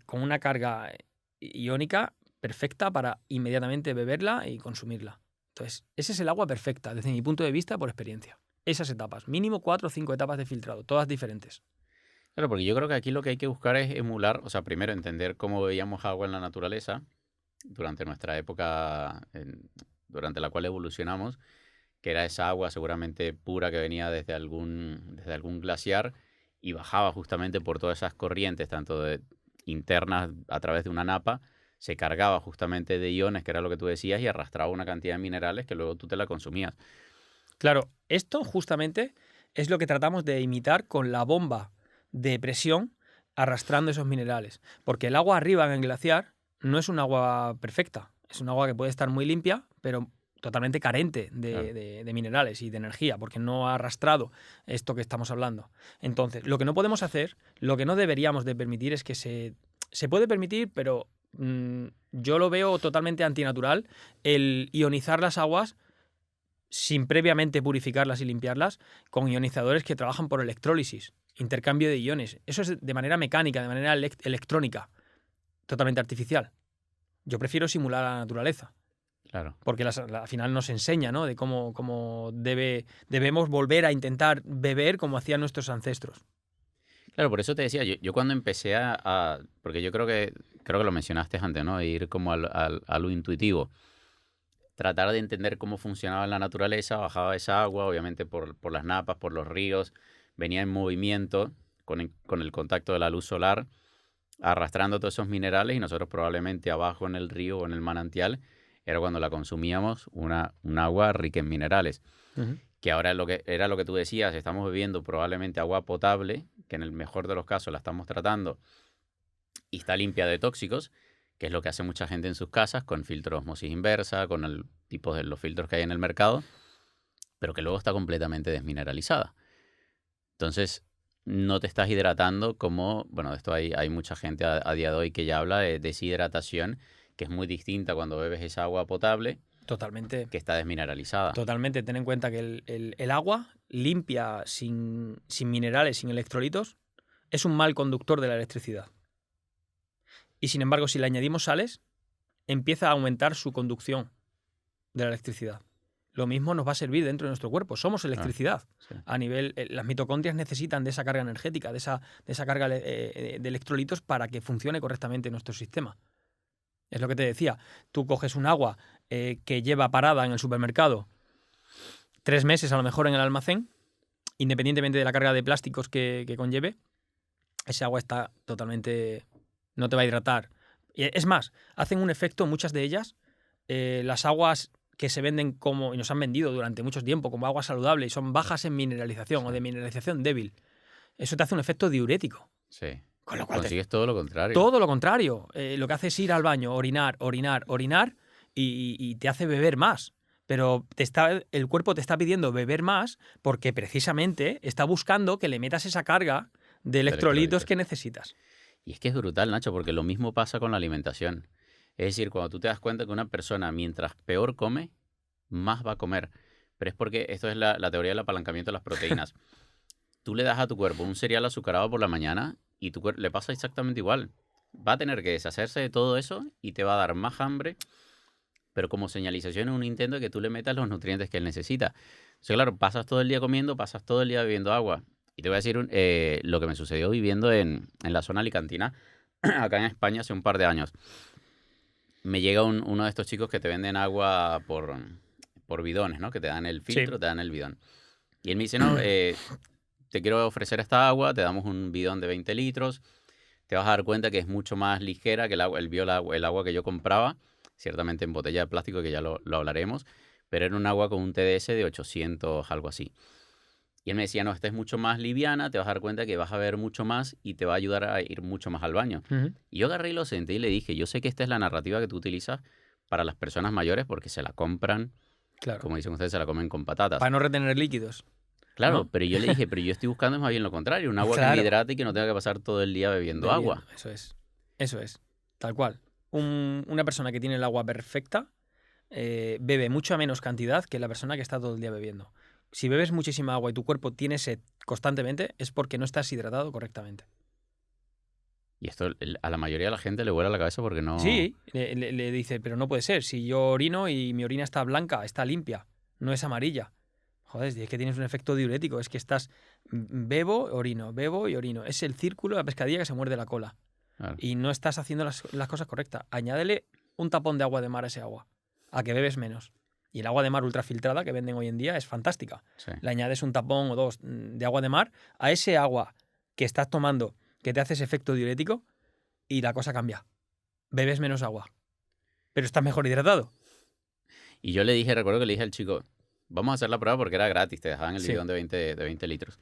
con una carga iónica perfecta para inmediatamente beberla y consumirla. Entonces, ese es el agua perfecta desde mi punto de vista por experiencia. Esas etapas, mínimo 4 o 5 etapas de filtrado, todas diferentes. Claro, porque yo creo que aquí lo que hay que buscar es emular, o sea, primero entender cómo veíamos agua en la naturaleza durante nuestra época, durante la cual evolucionamos, que era esa agua seguramente pura que venía desde algún glaciar y bajaba justamente por todas esas corrientes, tanto internas a través de una napa, se cargaba justamente de iones, que era lo que tú decías, y arrastraba una cantidad de minerales que luego tú te la consumías. Claro, esto justamente es lo que tratamos de imitar con la bomba de presión arrastrando esos minerales. Porque el agua arriba en el glaciar no es un agua perfecta, es un agua que puede estar muy limpia, pero totalmente carente de minerales y de energía, porque no ha arrastrado esto que estamos hablando. Entonces, lo que no podemos hacer, lo que no deberíamos de permitir es que se puede permitir, pero yo lo veo totalmente antinatural, el ionizar las aguas sin previamente purificarlas y limpiarlas con ionizadores que trabajan por electrólisis, intercambio de iones. Eso es de manera mecánica, de manera electrónica, totalmente artificial. Yo prefiero simular a la naturaleza. Claro. Porque al final nos enseña, ¿no?, de cómo debemos volver a intentar beber como hacían nuestros ancestros. Claro, por eso te decía, yo cuando empecé porque yo creo que lo mencionaste antes, ¿no? Ir como a lo intuitivo. Tratar de entender cómo funcionaba en la naturaleza, bajaba esa agua, obviamente por las napas, por los ríos, venía en movimiento con el contacto de la luz solar, arrastrando todos esos minerales, y nosotros probablemente abajo en el río o en el manantial era cuando la consumíamos un agua rica en minerales. Uh-huh. Que ahora era lo que tú decías, estamos bebiendo probablemente agua potable, que en el mejor de los casos la estamos tratando y está limpia de tóxicos, que es lo que hace mucha gente en sus casas con filtro de osmosis inversa, con el tipo de los filtros que hay en el mercado, pero que luego está completamente desmineralizada. Entonces, no te estás hidratando como, bueno, de esto hay mucha gente a día de hoy que ya habla de deshidratación, que es muy distinta cuando bebes esa agua potable. Totalmente. Que está desmineralizada. Totalmente. Ten en cuenta que el agua limpia, sin minerales, sin electrolitos, es un mal conductor de la electricidad. Y sin embargo, si le añadimos sales, empieza a aumentar su conducción de la electricidad. Lo mismo nos va a servir dentro de nuestro cuerpo. Somos electricidad. Sí. A nivel, las mitocondrias necesitan de esa carga energética, de esa carga de electrolitos para que funcione correctamente nuestro sistema. Es lo que te decía. Tú coges un agua que lleva parada en el supermercado 3 meses a lo mejor en el almacén, independientemente de la carga de plásticos que conlleve, ese agua está totalmente... no te va a hidratar. Es más, hacen un efecto, muchas de ellas, las aguas que se venden y nos han vendido durante mucho tiempo como agua saludable y son bajas en mineralización o de mineralización débil. Eso te hace un efecto diurético. Sí. Con lo cual consigues todo lo contrario. Todo lo contrario. Lo que hace es ir al baño, orinar y te hace beber más. Pero el cuerpo te está pidiendo beber más porque precisamente está buscando que le metas esa carga de electrolitos que necesitas. Y es que es brutal, Nacho, porque lo mismo pasa con la alimentación. Es decir, cuando tú te das cuenta que una persona, mientras peor come, más va a comer. Pero es porque esto es la teoría del apalancamiento de las proteínas. Tú le das a tu cuerpo un cereal azucarado por la mañana y tu cuerpo le pasa exactamente igual. Va a tener que deshacerse de todo eso y te va a dar más hambre, pero como señalización es un intento de que tú le metas los nutrientes que él necesita. sea, claro, pasas todo el día comiendo, pasas todo el día bebiendo agua. Y te voy a decir lo que me sucedió viviendo en la zona alicantina, acá en España, hace un par de años. Me llega uno de estos chicos que te venden agua por bidones, ¿no? Que te dan el filtro, te dan el bidón. Y él me dice, no, te quiero ofrecer esta agua, te damos un bidón de 20 litros, te vas a dar cuenta que es mucho más ligera que el agua que yo compraba, ciertamente en botella de plástico, que ya lo hablaremos, pero era un agua con un TDS de 800, algo así. Y él me decía, no, esta es mucho más liviana, te vas a dar cuenta que vas a ver mucho más y te va a ayudar a ir mucho más al baño. Y yo agarré y lo senté y le dije, yo sé que esta es la narrativa que tú utilizas para las personas mayores porque se la compran, Claro. como dicen ustedes, se la comen con patatas. Para no retener líquidos. Claro, ¿no? pero yo le dije, pero yo estoy buscando más bien lo contrario, un agua que me hidrate y que no tenga que pasar todo el día bebiendo agua. Eso es, tal cual. Una persona que tiene el agua perfecta bebe mucha menos cantidad que la persona que está todo el día bebiendo. Si bebes muchísima agua y tu cuerpo tiene sed constantemente, es porque no estás hidratado correctamente. Y esto a la mayoría de la gente le vuela la cabeza porque no... Sí, le dice, pero no puede ser. Si yo orino y mi orina está blanca, está limpia, no es amarilla. Joder, es que tienes un efecto diurético. Es que estás bebo y orino. Es el círculo de la pescadilla que se muerde la cola. Claro. Y no estás haciendo las cosas correctas. Añádele un tapón de agua de mar a ese agua, a que bebes menos. Y el agua de mar ultrafiltrada que venden hoy en día es fantástica. Sí. Le añades un tapón o dos de agua de mar a ese agua que estás tomando que te hace ese efecto diurético y la cosa cambia. Bebes menos agua, pero estás mejor hidratado. Y yo le dije, recuerdo que le dije al chico, vamos a hacer la prueba porque era gratis, te dejaban el Sí. bidón de 20 litros.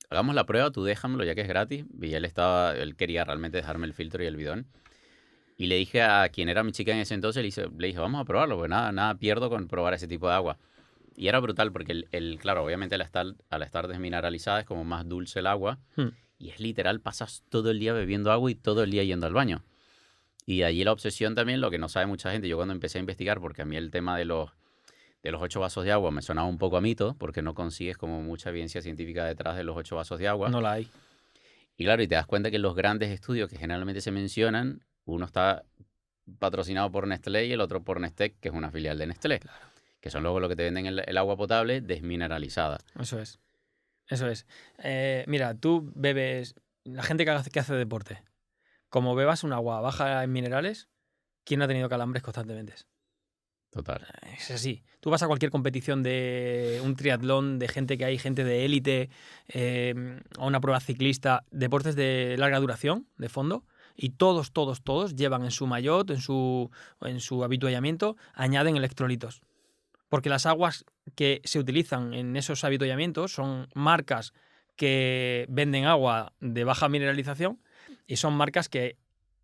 Hagamos la prueba, tú déjamelo ya que es gratis. Y él quería realmente dejarme el filtro y el bidón. Y le dije a quien era mi chica en ese entonces, le dije, vamos a probarlo, porque nada pierdo con probar ese tipo de agua. Y era brutal porque, claro, obviamente al estar desmineralizada es como más dulce el agua. Y es literal, pasas todo el día bebiendo agua y todo el día yendo al baño. Y de allí la obsesión también, lo que no sabe mucha gente. Yo cuando empecé a investigar, porque a mí el tema de los 8 vasos de agua me sonaba un poco a mito, porque no consigues como mucha evidencia científica detrás de los 8 vasos de agua. No la hay. Y claro, y te das cuenta que los grandes estudios que generalmente se mencionan, uno está patrocinado por Nestlé y el otro por Nestec, que es una filial de Nestlé. Claro. Que son luego lo que te venden el agua potable desmineralizada. Eso es. Mira, tú bebes... La gente que hace deporte, como bebas un agua baja en minerales, ¿quién no ha tenido calambres constantemente? Total. Es así. Tú vas a cualquier competición de un triatlón, de gente que hay, gente de élite, a una prueba ciclista, deportes de larga duración, de fondo, y todos llevan en su maillot, en su habituallamiento, añaden electrolitos. Porque las aguas que se utilizan en esos habituallamientos son marcas que venden agua de baja mineralización y son marcas que,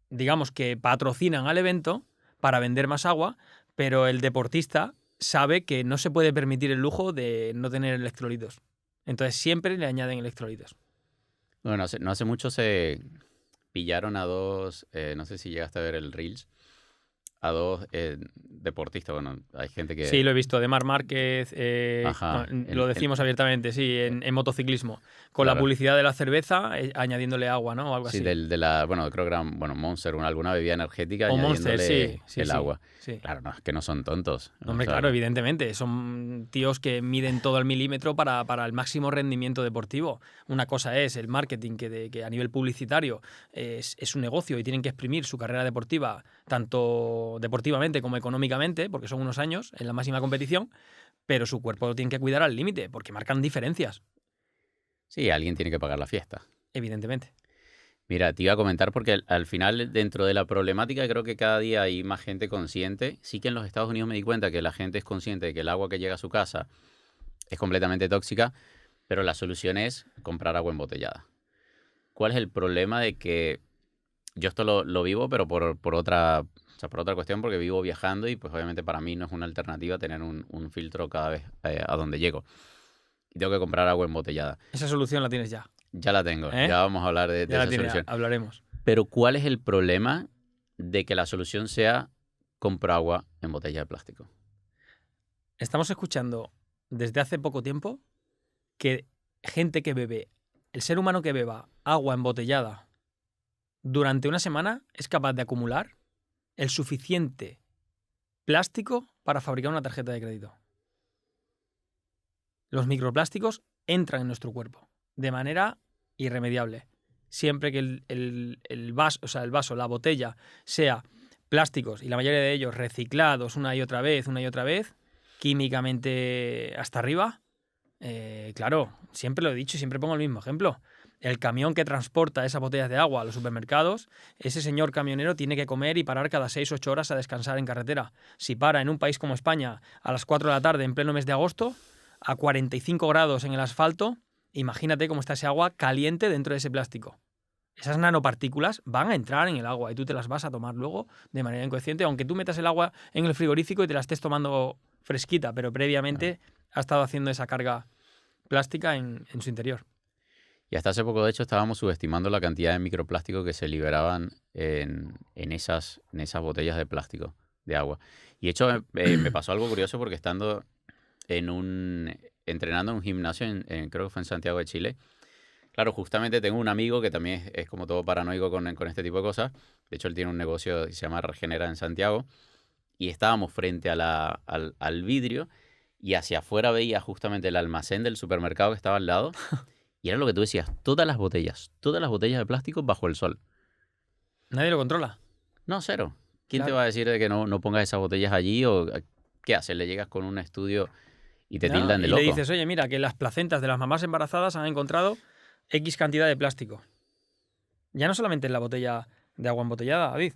digamos, que patrocinan al evento para vender más agua, pero el deportista sabe que no se puede permitir el lujo de no tener electrolitos. Entonces siempre le añaden electrolitos. Bueno, no hace mucho se pillaron a dos, no sé si llegaste a ver el Reels, a dos deportistas. Bueno, hay gente que... Sí, lo he visto, de Marc Márquez, Ajá, lo decimos abiertamente, sí, en motociclismo. Con Claro. la publicidad de la cerveza, añadiéndole agua, ¿no? O algo Sí, así. bueno, creo que era Monster, alguna bebida energética, O Monster, añadiéndole sí, el agua. Sí. Claro, no, es que no son tontos. Hombre, O sea, claro, evidentemente. Son tíos que miden todo al milímetro para el máximo rendimiento deportivo. Una cosa es el marketing, que a nivel publicitario es un negocio y tienen que exprimir su carrera deportiva, tanto deportivamente como económicamente, porque son unos años en la máxima competición, pero su cuerpo lo tienen que cuidar al límite, porque marcan diferencias, Sí, alguien tiene que pagar la fiesta. evidentemente. Mira, te iba a comentar porque al final, dentro de la problemática, creo que cada día hay más gente consciente. Sí que en los Estados Unidos me di cuenta que la gente es consciente de que el agua que llega a su casa es completamente tóxica, pero la solución es comprar agua embotellada. ¿Cuál es el problema de que yo esto lo vivo, pero por otra cuestión, porque vivo viajando y pues obviamente para mí no es una alternativa tener un filtro cada vez a donde llego. Y tengo que comprar agua embotellada. Esa solución la tienes ya. Ya la tengo, ¿Eh? ya vamos a hablar de Ya la esa tienes, solución. hablaremos. Pero ¿cuál es el problema de que la solución sea comprar agua en botella de plástico? Estamos escuchando desde hace poco tiempo que gente que bebe, el ser humano que beba agua embotellada durante una semana es capaz de acumular el suficiente plástico para fabricar una tarjeta de crédito. Los microplásticos entran en nuestro cuerpo de manera irremediable. Siempre que el vaso, la botella, sea plásticos, y la mayoría de ellos reciclados una y otra vez, químicamente hasta arriba, claro, siempre lo he dicho y siempre pongo el mismo ejemplo. El camión que transporta esas botellas de agua a los supermercados, ese señor camionero tiene que comer y parar cada 6-8 horas a descansar en carretera. Si para en un país como España a las 4 de la tarde en pleno mes de agosto, a 45 grados en el asfalto, imagínate cómo está ese agua caliente dentro de ese plástico. Esas nanopartículas van a entrar en el agua y tú te las vas a tomar luego de manera inconsciente, aunque tú metas el agua en el frigorífico y te la estés tomando fresquita, pero previamente ha estado haciendo esa carga plástica en su interior. Y hasta hace poco, de hecho, estábamos subestimando la cantidad de microplásticos que se liberaban en esas botellas de plástico de agua. Y de hecho, me pasó algo curioso porque estando entrenando en un gimnasio, creo que fue en Santiago de Chile. Claro, justamente tengo un amigo que también es como todo paranoico con este tipo de cosas. De hecho, él tiene un negocio que se llama Regenera en Santiago. Y estábamos frente al vidrio y hacia afuera veía justamente el almacén del supermercado que estaba al lado. Y era lo que tú decías, todas las botellas de plástico bajo el sol. ¿Nadie lo controla? No, cero. ¿Quién Claro. te va a decir de que no pongas esas botellas allí? ¿O qué haces? ¿Le llegas con un estudio y te tildan de y loco? le dices, oye, mira, que las placentas de las mamás embarazadas han encontrado X cantidad de plástico. Ya no solamente en la botella de agua embotellada, David.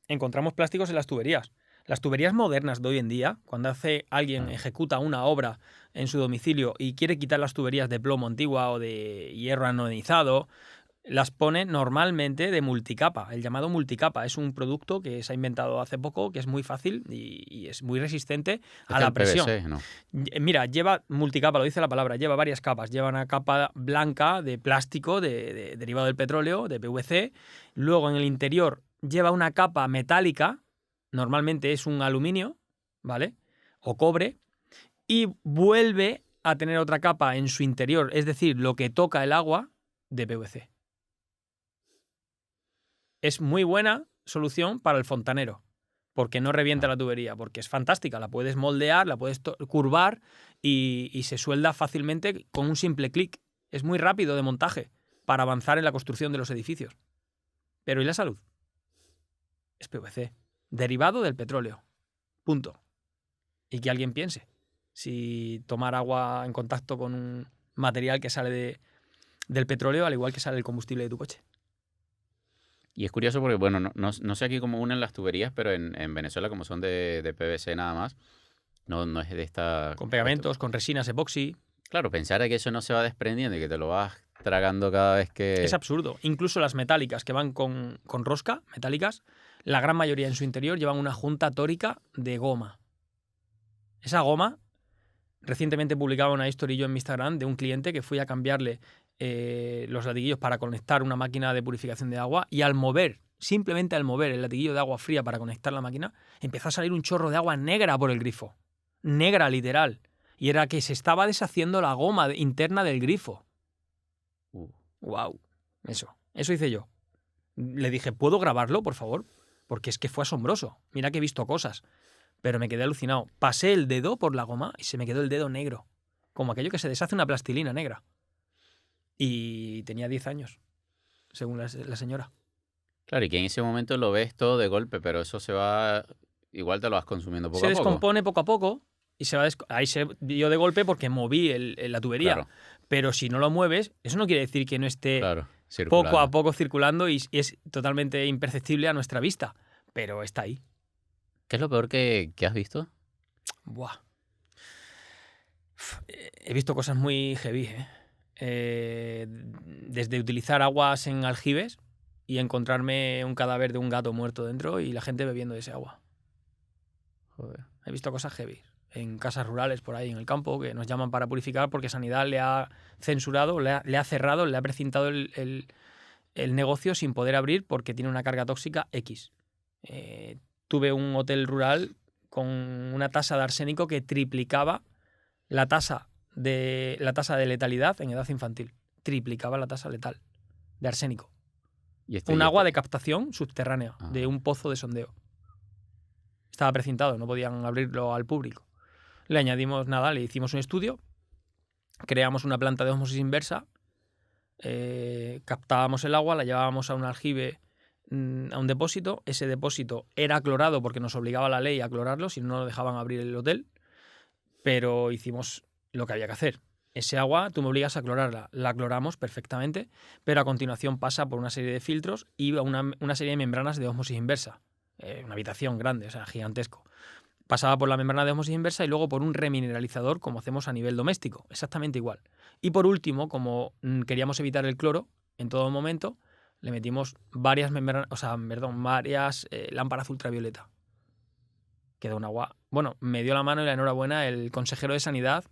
Encontramos plásticos en las tuberías. Las tuberías modernas de hoy en día, cuando alguien ejecuta una obra en su domicilio y quiere quitar las tuberías de plomo antigua o de hierro anodizado, las pone normalmente de multicapa. El llamado multicapa es un producto que se ha inventado hace poco, que es muy fácil y es muy resistente a la presión. PVC, ¿no? Mira, lleva multicapa, lo dice la palabra, lleva varias capas. Lleva una capa blanca de plástico derivado del petróleo, de PVC. Luego en el interior lleva una capa metálica, normalmente es un aluminio, ¿vale? O cobre. Y vuelve a tener otra capa en su interior, es decir, lo que toca el agua, de PVC. Es muy buena solución para el fontanero, porque no revienta la tubería, porque es fantástica, la puedes moldear, la puedes curvar y se suelda fácilmente con un simple clic. Es muy rápido de montaje para avanzar en la construcción de los edificios. Pero ¿y la salud? Es PVC, derivado del petróleo. Punto. Y que alguien piense, si tomar agua en contacto con un material que sale del petróleo, al igual que sale el combustible de tu coche. Y es curioso porque, bueno, no sé aquí cómo unen las tuberías, pero en Venezuela, como son de PVC nada más, no es de esta... Con pegamentos, con resinas epoxi. Claro, pensar que eso no se va desprendiendo y que te lo vas tragando cada vez que... Es absurdo. Incluso las metálicas que van con rosca, metálicas, la gran mayoría en su interior llevan una junta tórica de goma. Esa goma, recientemente publicaba una historia yo en mi Instagram de un cliente que fui a cambiarle los latiguillos para conectar una máquina de purificación de agua y simplemente al mover el latiguillo de agua fría para conectar la máquina, empezó a salir un chorro de agua negra por el grifo. Negra, literal. Y era que se estaba deshaciendo la goma interna del grifo. Wow. Eso hice yo. Le dije, ¿puedo grabarlo, por favor? Porque es que fue asombroso. Mira que he visto cosas. Pero me quedé alucinado. Pasé el dedo por la goma y se me quedó el dedo negro. Como aquello que se deshace una plastilina negra. Y tenía 10 años, según la señora. Claro, y que en ese momento lo ves todo de golpe, pero eso se va... Igual te lo vas consumiendo poco a poco. Se descompone poco a poco y se va ahí se dio de golpe porque moví la tubería. Claro. Pero si no lo mueves, eso no quiere decir que no esté poco a poco circulando y es totalmente imperceptible a nuestra vista. Pero está ahí. ¿Qué es lo peor que has visto? Buah. He visto cosas muy heavy, desde utilizar aguas en aljibes y encontrarme un cadáver de un gato muerto dentro y la gente bebiendo de ese agua. Joder. He visto cosas heavy en casas rurales por ahí en el campo que nos llaman para purificar porque Sanidad le ha censurado, le ha cerrado, le ha precintado el negocio sin poder abrir porque tiene una carga tóxica X. Tuve un hotel rural con una tasa de arsénico que triplicaba la tasa de letalidad en edad infantil. Triplicaba la tasa letal de arsénico. Un agua de captación subterránea de un pozo de sondeo. Estaba precintado, no podían abrirlo al público. Le añadimos nada, le hicimos un estudio creamos una planta de ósmosis inversa, captábamos el agua, la llevábamos a un aljibe, a un depósito. Ese depósito era clorado porque nos obligaba la ley a clorarlo, si no, no dejaban abrir el hotel, pero hicimos lo que había que hacer. Ese agua tú me obligas a clorarla, la cloramos perfectamente, pero a continuación pasa por una serie de filtros y una serie de membranas de ósmosis inversa. Una habitación grande, o sea, gigantesco. Pasaba por la membrana de ósmosis inversa y luego por un remineralizador, como hacemos a nivel doméstico, exactamente igual. Y por último, como queríamos evitar el cloro en todo momento, le metimos varias lámparas ultravioleta. Quedó un agua... Bueno, me dio la mano y la enhorabuena el consejero de Sanidad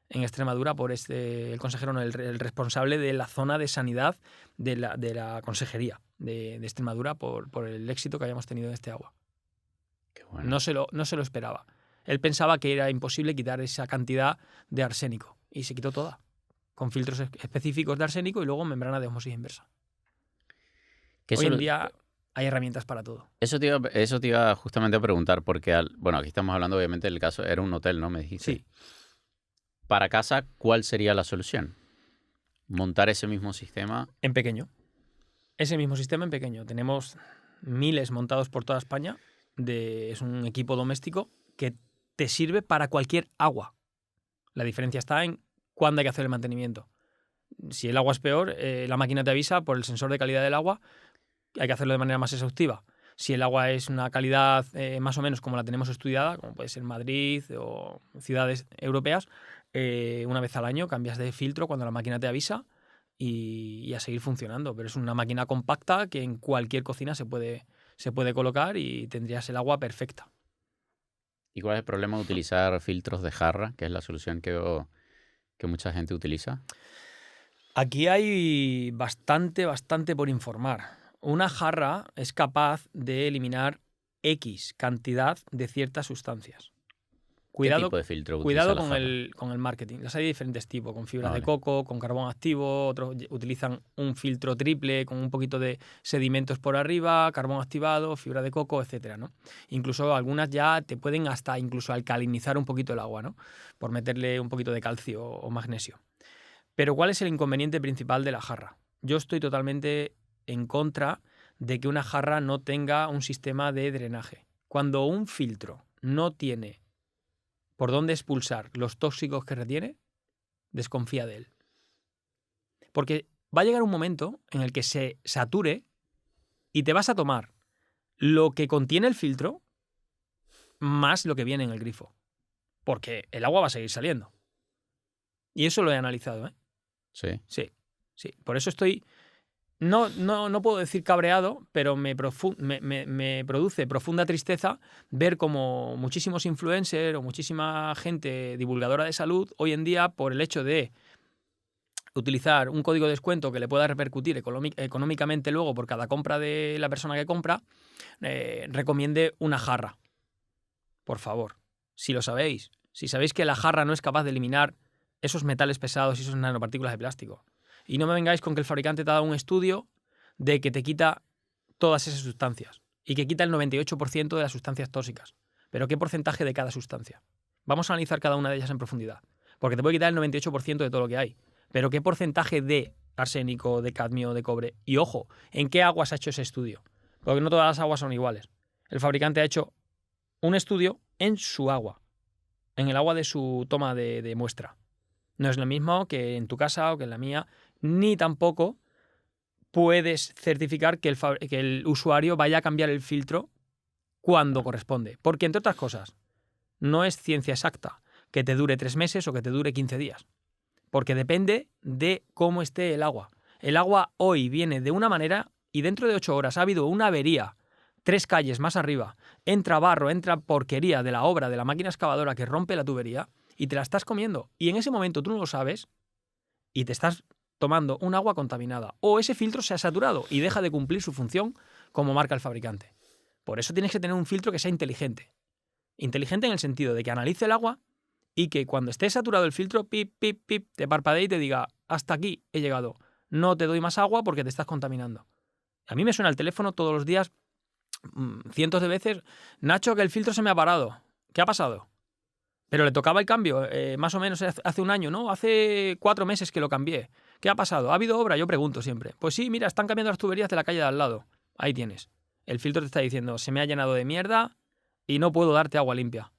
en Extremadura por el consejero, no, el responsable de la zona de sanidad de la consejería de Extremadura por el éxito que habíamos tenido en este agua. Qué bueno. No se lo esperaba. Él pensaba que era imposible quitar esa cantidad de arsénico y se quitó toda, con filtros específicos de arsénico y luego membrana de ósmosis inversa. Hoy en día hay herramientas para todo. Eso te iba justamente a preguntar, porque bueno, aquí estamos hablando obviamente del caso, era un hotel, ¿no? Me dijiste. Sí. Para casa, ¿cuál sería la solución? ¿Montar ese mismo sistema? En pequeño. Ese mismo sistema en pequeño. Tenemos miles montados por toda España. Es un equipo doméstico que te sirve para cualquier agua. La diferencia está en cuándo hay que hacer el mantenimiento. Si el agua es peor, la máquina te avisa por el sensor de calidad del agua. Hay que hacerlo de manera más exhaustiva. Si el agua es una calidad más o menos como la tenemos estudiada, como puede ser Madrid o ciudades europeas, una vez al año cambias de filtro cuando la máquina te avisa y a seguir funcionando. Pero es una máquina compacta que en cualquier cocina se puede colocar y tendrías el agua perfecta. ¿Y cuál es el problema de utilizar filtros de jarra, que es la solución que veo que mucha gente utiliza? Aquí hay bastante por informar. Una jarra es capaz de eliminar X cantidad de ciertas sustancias. ¿Qué tipo de filtro Cuidado utiliza la jarra? con el marketing. Las hay de diferentes tipos, con fibra de coco, con carbón activo, otros utilizan un filtro triple con un poquito de sedimentos por arriba, carbón activado, fibra de coco, etcétera, ¿no? Incluso algunas ya te pueden hasta incluso alcalinizar un poquito el agua, ¿no? Por meterle un poquito de calcio o magnesio. Pero ¿cuál es el inconveniente principal de la jarra? Yo estoy totalmente en contra de que una jarra no tenga un sistema de drenaje. Cuando un filtro no tiene por dónde expulsar los tóxicos que retiene, desconfía de él. Porque va a llegar un momento en el que se sature y te vas a tomar lo que contiene el filtro más lo que viene en el grifo. Porque el agua va a seguir saliendo. Y eso lo he analizado, ¿eh? Sí. Sí. Por eso estoy... No puedo decir cabreado, pero me produce profunda tristeza ver como muchísimos influencers o muchísima gente divulgadora de salud hoy en día, por el hecho de utilizar un código de descuento que le pueda repercutir económicamente luego por cada compra de la persona que compra, recomiende una jarra. Por favor, si lo sabéis, si sabéis que la jarra no es capaz de eliminar esos metales pesados y esas nanopartículas de plástico, y no me vengáis con que el fabricante te ha dado un estudio de que te quita todas esas sustancias y que quita el 98% de las sustancias tóxicas. ¿Pero qué porcentaje de cada sustancia? Vamos a analizar cada una de ellas en profundidad, porque te puede quitar el 98% de todo lo que hay. Pero ¿qué porcentaje de arsénico, de cadmio, de cobre? Y ojo, ¿en qué aguas ha hecho ese estudio? Porque no todas las aguas son iguales. El fabricante ha hecho un estudio en su agua, en el agua de su toma de muestra. No es lo mismo que en tu casa o que en la mía, ni tampoco puedes certificar que el usuario vaya a cambiar el filtro cuando corresponde. Porque, entre otras cosas, no es ciencia exacta que te dure 3 meses o que te dure 15 días. Porque depende de cómo esté el agua. El agua hoy viene de una manera y dentro de 8 horas ha habido una avería 3 calles más arriba, entra barro, entra porquería de la obra de la máquina excavadora que rompe la tubería y te la estás comiendo. Y en ese momento tú no lo sabes y te estás tomando un agua contaminada. O ese filtro se ha saturado y deja de cumplir su función como marca el fabricante. Por eso tienes que tener un filtro que sea inteligente. Inteligente en el sentido de que analice el agua y que cuando esté saturado el filtro, pip, pip, pip, te parpadee y te diga, hasta aquí he llegado. No te doy más agua porque te estás contaminando. A mí me suena el teléfono todos los días, cientos de veces. Nacho, que el filtro se me ha parado. ¿Qué ha pasado? Pero le tocaba el cambio, más o menos hace un año, ¿no? Hace 4 meses que lo cambié. ¿Qué ha pasado? ¿Ha habido obra? Yo pregunto siempre. Pues sí, mira, están cambiando las tuberías de la calle de al lado. Ahí tienes. El filtro te está diciendo, se me ha llenado de mierda y no puedo darte agua limpia.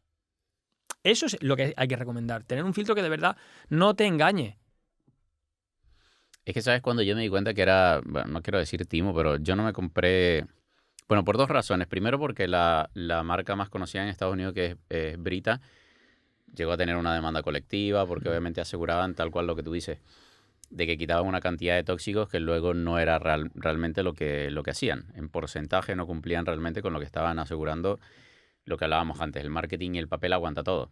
Eso es lo que hay que recomendar. Tener un filtro que de verdad no te engañe. Es que, ¿sabes? Cuando yo me di cuenta que era, bueno, no quiero decir timo, pero yo no me compré, bueno, por 2 razones. Primero, porque la marca más conocida en Estados Unidos, que es Brita, llegó a tener una demanda colectiva, porque obviamente aseguraban tal cual lo que tú dices, de que quitaban una cantidad de tóxicos que luego no era realmente lo que hacían. En porcentaje no cumplían realmente con lo que estaban asegurando, lo que hablábamos antes, el marketing y el papel aguanta todo.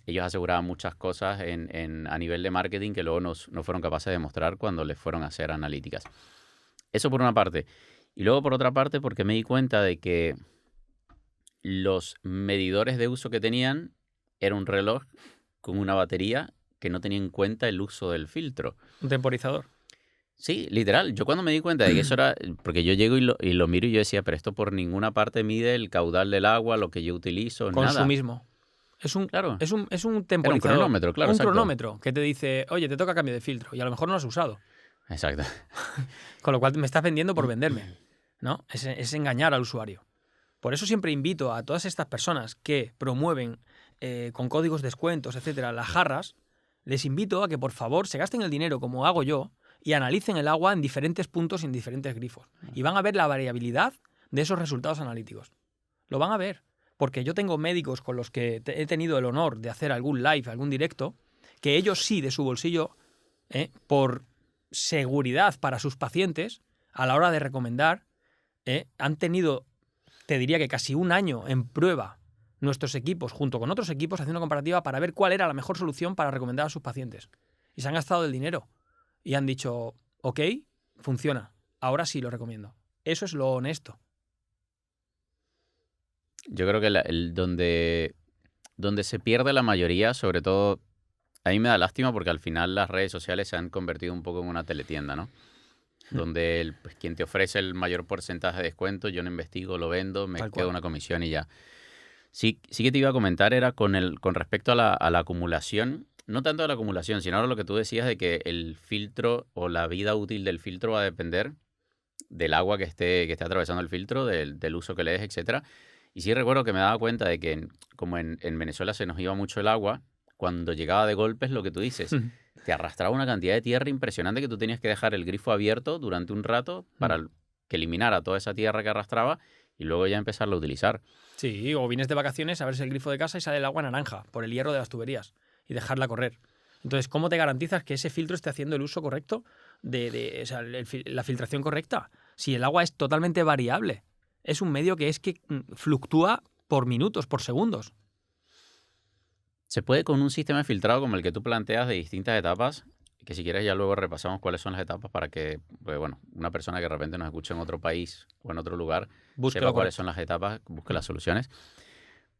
Ellos aseguraban muchas cosas a nivel de marketing que luego no fueron capaces de mostrar cuando les fueron a hacer analíticas. Eso por una parte. Y luego por otra parte porque me di cuenta de que los medidores de uso que tenían era un reloj con una batería que no tenía en cuenta el uso del filtro. Un temporizador. Sí, literal. Yo cuando me di cuenta de que eso era... Porque yo llego y lo miro y yo decía, pero esto por ninguna parte mide el caudal del agua, lo que yo utilizo, nada. Consumismo. Claro. Es un Era temporizador. un cronómetro, claro. Un exacto. cronómetro que te dice, oye, te toca cambio de filtro. Y a lo mejor no lo has usado. Exacto. Con lo cual me estás vendiendo por venderme, ¿no? Es engañar al usuario. Por eso siempre invito a todas estas personas que promueven con códigos descuentos, etcétera, las jarras, les invito a que por favor se gasten el dinero como hago yo y analicen el agua en diferentes puntos y en diferentes grifos. Y van a ver la variabilidad de esos resultados analíticos. Lo van a ver. Porque yo tengo médicos con los que he tenido el honor de hacer algún live, algún directo, que ellos sí, de su bolsillo, por seguridad para sus pacientes, a la hora de recomendar, han tenido, te diría que casi un año en prueba nuestros equipos, junto con otros equipos, haciendo una comparativa para ver cuál era la mejor solución para recomendar a sus pacientes. Y se han gastado el dinero. Y han dicho, ok, funciona, ahora sí lo recomiendo. Eso es lo honesto. Yo creo que donde se pierde la mayoría, sobre todo, a mí me da lástima porque al final las redes sociales se han convertido un poco en una teletienda, ¿no? Donde pues, quien te ofrece el mayor porcentaje de descuento, yo no investigo, lo vendo, me quedo una comisión y ya. Sí que te iba a comentar era con respecto a la acumulación, no tanto de la acumulación, sino ahora lo que tú decías de que el filtro o la vida útil del filtro va a depender del agua que esté atravesando el filtro, del uso que le des, etcétera. Y sí recuerdo que me daba cuenta de que como en Venezuela se nos iba mucho el agua, cuando llegaba de golpes, lo que tú dices, te arrastraba una cantidad de tierra impresionante que tú tenías que dejar el grifo abierto durante un rato para que eliminara toda esa tierra que arrastraba y luego ya empezarlo a utilizar. Sí, o vienes de vacaciones a verse el grifo de casa y sale el agua naranja por el hierro de las tuberías y dejarla correr. Entonces, ¿cómo te garantizas que ese filtro esté haciendo el uso correcto o sea, la filtración correcta? Si el agua es totalmente variable. Es un medio que fluctúa por minutos, por segundos. Se puede con un sistema de filtrado como el que tú planteas de distintas etapas, que si quieres ya luego repasamos cuáles son las etapas para que, pues, bueno, una persona que de repente nos escuche en otro país o en otro lugar sepa cuáles son las etapas, busque las soluciones.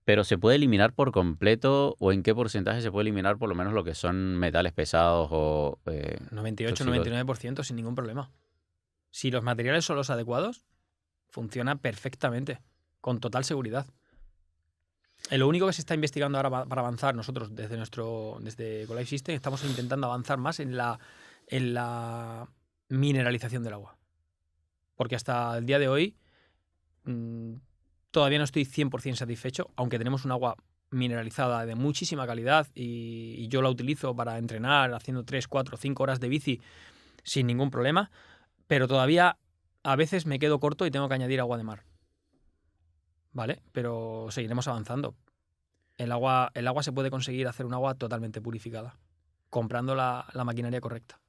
Pero ¿se puede eliminar por completo o en qué porcentaje se puede eliminar por lo menos lo que son metales pesados o 98-99% sin ningún problema. Si los materiales son los adecuados, funciona perfectamente, con total seguridad. Lo único que se está investigando ahora para avanzar, nosotros desde Ecolife System estamos intentando avanzar más en la mineralización del agua. Porque hasta el día de hoy todavía no estoy 100% satisfecho, aunque tenemos un agua mineralizada de muchísima calidad y yo la utilizo para entrenar haciendo 3, 4, 5 horas de bici sin ningún problema, pero todavía a veces me quedo corto y tengo que añadir agua de mar. ¿Vale? Pero seguiremos avanzando. El agua se puede conseguir hacer un agua totalmente purificada, comprando la maquinaria correcta.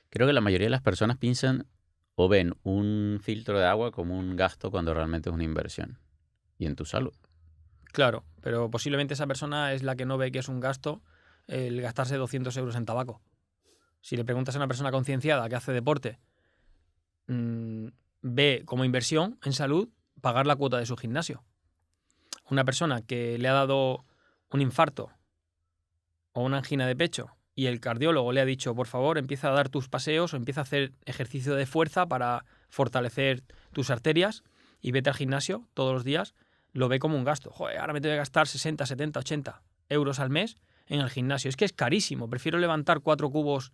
Creo que la mayoría de las personas piensan o ven un filtro de agua como un gasto cuando realmente es una inversión. Y en tu salud. Claro, pero posiblemente esa persona es la que no ve que es un gasto el gastarse 200 euros en tabaco. Si le preguntas a una persona concienciada que hace deporte, ve como inversión en salud pagar la cuota de su gimnasio. Una persona que le ha dado un infarto o una angina de pecho y el cardiólogo le ha dicho, por favor, empieza a dar tus paseos o empieza a hacer ejercicio de fuerza para fortalecer tus arterias y vete al gimnasio todos los días, lo ve como un gasto. Joder, ahora me tengo que gastar 60, 70, 80. euros al mes en el gimnasio. Es que es carísimo. Prefiero levantar 4 cubos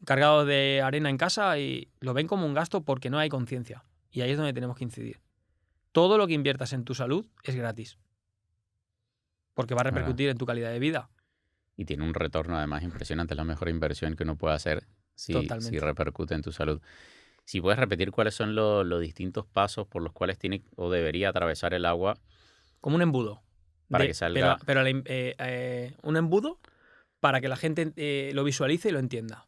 cargados de arena en casa y lo ven como un gasto porque no hay conciencia. Y ahí es donde tenemos que incidir. Todo lo que inviertas en tu salud es gratis. Porque va a repercutir en tu calidad de vida. Y tiene un retorno además impresionante. Es la mejor inversión que uno puede hacer si repercute en tu salud. Si puedes repetir cuáles son los distintos pasos por los cuales tiene o debería atravesar el agua. Como un embudo. Para que salga. Pero un embudo para que la gente lo visualice y lo entienda.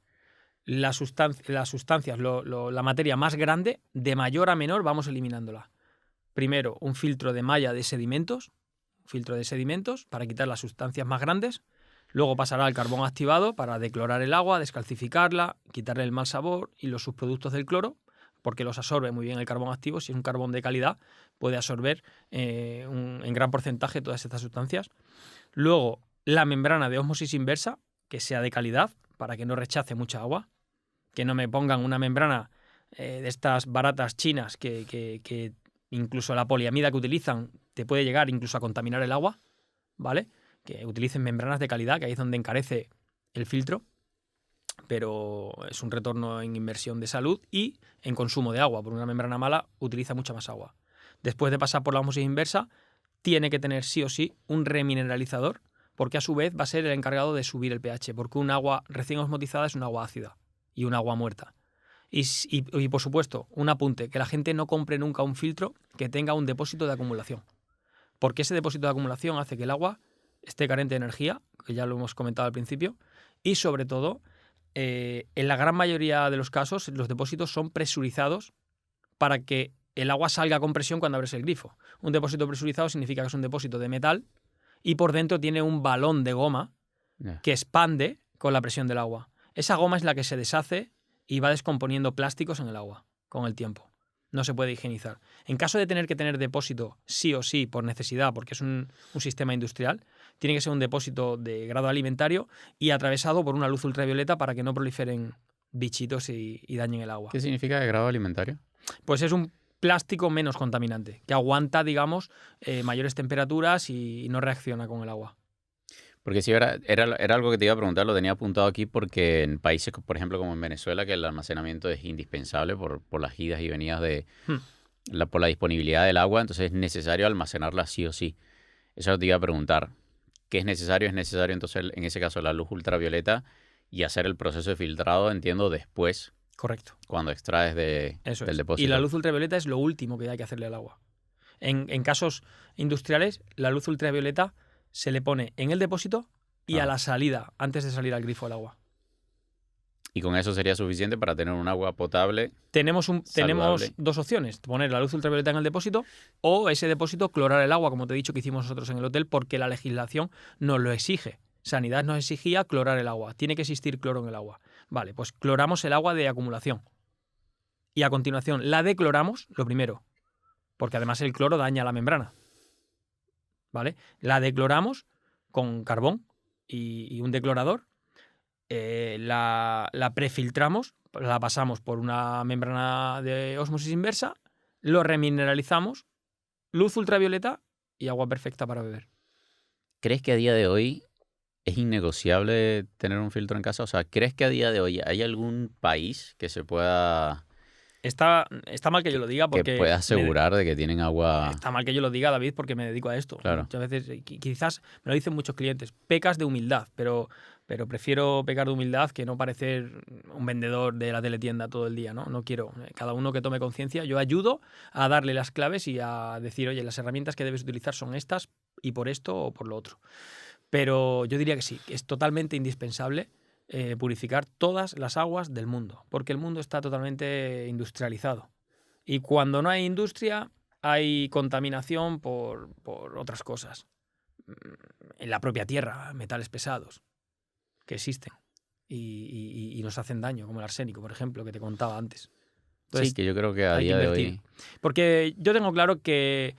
Las sustancias, la materia más grande, de mayor a menor, vamos eliminándola. Primero, un filtro de malla de sedimentos. Para quitar las sustancias más grandes. Luego pasará al carbón activado para declorar el agua, descalcificarla, quitarle el mal sabor y los subproductos del cloro, porque los absorbe muy bien el carbón activo. Si es un carbón de calidad, puede absorber en gran porcentaje todas estas sustancias. Luego, la membrana de ósmosis inversa, que sea de calidad, para que no rechace mucha agua. Que no me pongan una membrana de estas baratas chinas que incluso la poliamida que utilizan te puede llegar incluso a contaminar el agua, ¿vale? Que utilicen membranas de calidad, que ahí es donde encarece el filtro, pero es un retorno en inversión de salud y en consumo de agua. Por una membrana mala utiliza mucha más agua. Después de pasar por la ósmosis inversa, tiene que tener sí o sí un remineralizador, porque a su vez va a ser el encargado de subir el pH, porque un agua recién osmotizada es un agua ácida y un agua muerta. Y por supuesto, un apunte, que la gente no compre nunca un filtro que tenga un depósito de acumulación, porque ese depósito de acumulación hace que el agua esté carente de energía, que ya lo hemos comentado al principio, y sobre todo, en la gran mayoría de los casos, los depósitos son presurizados para que el agua salga con presión cuando abres el grifo. Un depósito presurizado significa que es un depósito de metal y por dentro tiene un balón de goma que expande con la presión del agua. Esa goma es la que se deshace y va descomponiendo plásticos en el agua con el tiempo. No se puede higienizar. En caso de tener que tener depósito sí o sí por necesidad, porque es un sistema industrial, tiene que ser un depósito de grado alimentario y atravesado por una luz ultravioleta para que no proliferen bichitos y dañen el agua. ¿Qué significa de grado alimentario? Pues es un plástico menos contaminante, que aguanta, digamos, mayores temperaturas y no reacciona con el agua. Porque sí, era algo que te iba a preguntar, lo tenía apuntado aquí porque en países, por ejemplo, como en Venezuela, que el almacenamiento es indispensable por las idas y venidas por la disponibilidad del agua, entonces es necesario almacenarla sí o sí. Eso te iba a preguntar. ¿Qué es necesario? Es necesario entonces, en ese caso, la luz ultravioleta y hacer el proceso de filtrado, entiendo, después. Correcto. Cuando extraes del depósito. Y la luz ultravioleta es lo último que hay que hacerle al agua. En casos industriales, la luz ultravioleta se le pone en el depósito y a la salida, antes de salir al grifo el agua. ¿Y con eso sería suficiente para tener un agua potable? Tenemos dos opciones. Poner la luz ultravioleta en el depósito o ese depósito clorar el agua, como te he dicho que hicimos nosotros en el hotel, porque la legislación nos lo exige. Sanidad nos exigía clorar el agua. Tiene que existir cloro en el agua. Vale, pues cloramos el agua de acumulación. Y a continuación la decloramos, lo primero, porque además el cloro daña la membrana. ¿Vale? La decloramos con carbón y un declorador. La prefiltramos, la pasamos por una membrana de ósmosis inversa, lo remineralizamos, luz ultravioleta y agua perfecta para beber. ¿Crees que a día de hoy es innegociable tener un filtro en casa? O sea, ¿crees que a día de hoy hay algún país que se pueda... Está mal que yo lo diga porque... Que pueda asegurar de que tienen agua... Está mal que yo lo diga, David, porque me dedico a esto. Claro. Muchas veces, quizás me lo dicen muchos clientes, pecas de humildad, pero prefiero pecar de humildad que no parecer un vendedor de la teletienda todo el día, ¿no? No quiero. Cada uno que tome conciencia, yo ayudo a darle las claves y a decir, oye, las herramientas que debes utilizar son estas y por esto o por lo otro. Pero yo diría que sí, que es totalmente indispensable purificar todas las aguas del mundo, porque el mundo está totalmente industrializado. Y cuando no hay industria, hay contaminación por otras cosas. En la propia tierra, metales pesados que existen y nos hacen daño, como el arsénico, por ejemplo, que te contaba antes. Entonces, sí, que yo creo que a día de hoy... Porque yo tengo claro que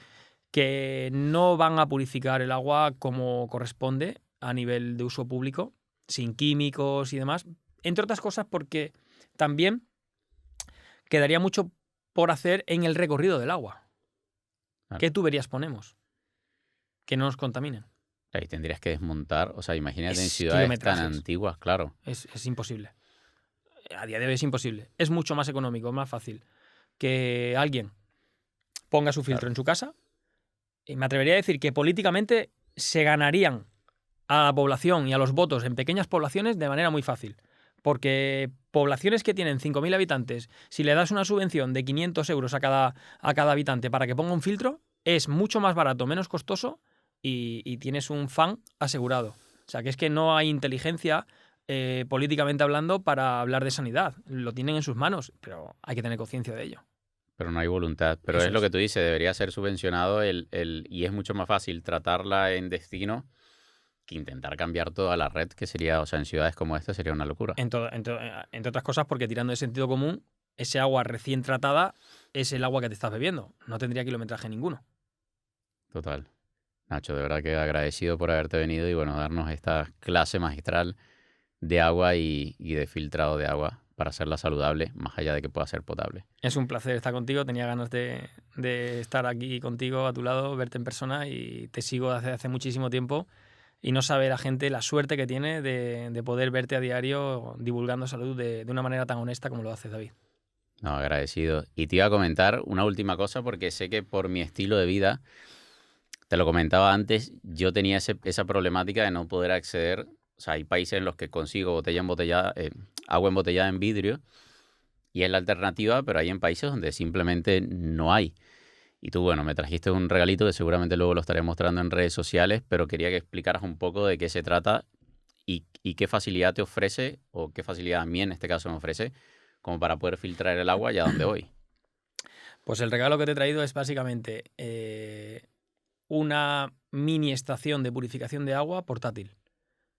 no van a purificar el agua como corresponde a nivel de uso público, sin químicos y demás, entre otras cosas porque también quedaría mucho por hacer en el recorrido del agua. Claro. ¿Qué tuberías ponemos? Que no nos contaminen. Ahí tendrías que desmontar, o sea, imagínate en Es ciudades tan kilometrajes. antiguas, claro. Es imposible. A día de hoy es imposible. Es mucho más económico, más fácil que alguien ponga su filtro Claro. en su casa. Y me atrevería a decir que políticamente se ganarían a la población y a los votos en pequeñas poblaciones de manera muy fácil. Porque poblaciones que tienen 5.000 habitantes, si le das una subvención de 500 euros a cada habitante para que ponga un filtro, es mucho más barato, menos costoso y tienes un fan asegurado. O sea, que es que no hay inteligencia políticamente hablando para hablar de sanidad. Lo tienen en sus manos, pero hay que tener conciencia de ello. Pero no hay voluntad. Pero Eso es lo es. que tú dices, debería ser subvencionado y es mucho más fácil tratarla en destino que intentar cambiar toda la red, que sería, o sea, en ciudades como esta sería una locura. Entre otras cosas, porque tirando de sentido común, ese agua recién tratada es el agua que te estás bebiendo. No tendría kilometraje ninguno. Total. Nacho, de verdad que agradecido por haberte venido y bueno, darnos esta clase magistral de agua y de filtrado de agua para hacerla saludable, más allá de que pueda ser potable. Es un placer estar contigo. Tenía ganas de estar aquí contigo, a tu lado, verte en persona y te sigo desde hace muchísimo tiempo. Y no sabe la gente la suerte que tiene de poder verte a diario divulgando salud de una manera tan honesta como lo haces, David. No, agradecido. Y te iba a comentar una última cosa porque sé que por mi estilo de vida, te lo comentaba antes, yo tenía esa problemática de no poder acceder. O sea, hay países en los que consigo agua embotellada en vidrio y es la alternativa, pero hay en países donde simplemente no hay. Y tú, bueno, me trajiste un regalito que seguramente luego lo estaré mostrando en redes sociales, pero quería que explicaras un poco de qué se trata y qué facilidad te ofrece, o qué facilidad a mí en este caso me ofrece, como para poder filtrar el agua allá donde voy. Pues el regalo que te he traído es básicamente una mini estación de purificación de agua portátil.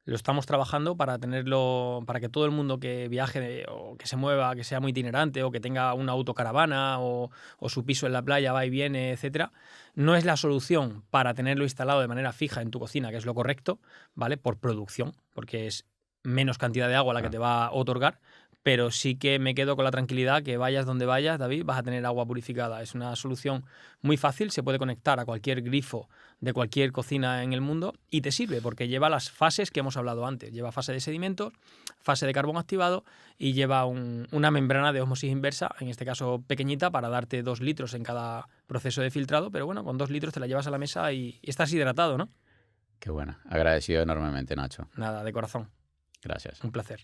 Lo estamos trabajando para tenerlo, para que todo el mundo que viaje o que se mueva, que sea muy itinerante o que tenga una autocaravana o su piso en la playa, va y viene, etcétera, no es la solución para tenerlo instalado de manera fija en tu cocina, que es lo correcto, ¿vale? Por producción, porque es menos cantidad de agua la que te va a otorgar, pero sí que me quedo con la tranquilidad que vayas donde vayas, David, vas a tener agua purificada. Es una solución muy fácil, se puede conectar a cualquier grifo de cualquier cocina en el mundo y te sirve porque lleva las fases que hemos hablado antes. Lleva fase de sedimentos, fase de carbón activado y lleva una membrana de ósmosis inversa, en este caso pequeñita, para darte 2 litros en cada proceso de filtrado, pero bueno, con 2 litros te la llevas a la mesa y estás hidratado, ¿no? Qué buena. Agradecido enormemente, Nacho. Nada, de corazón. Gracias. Un placer.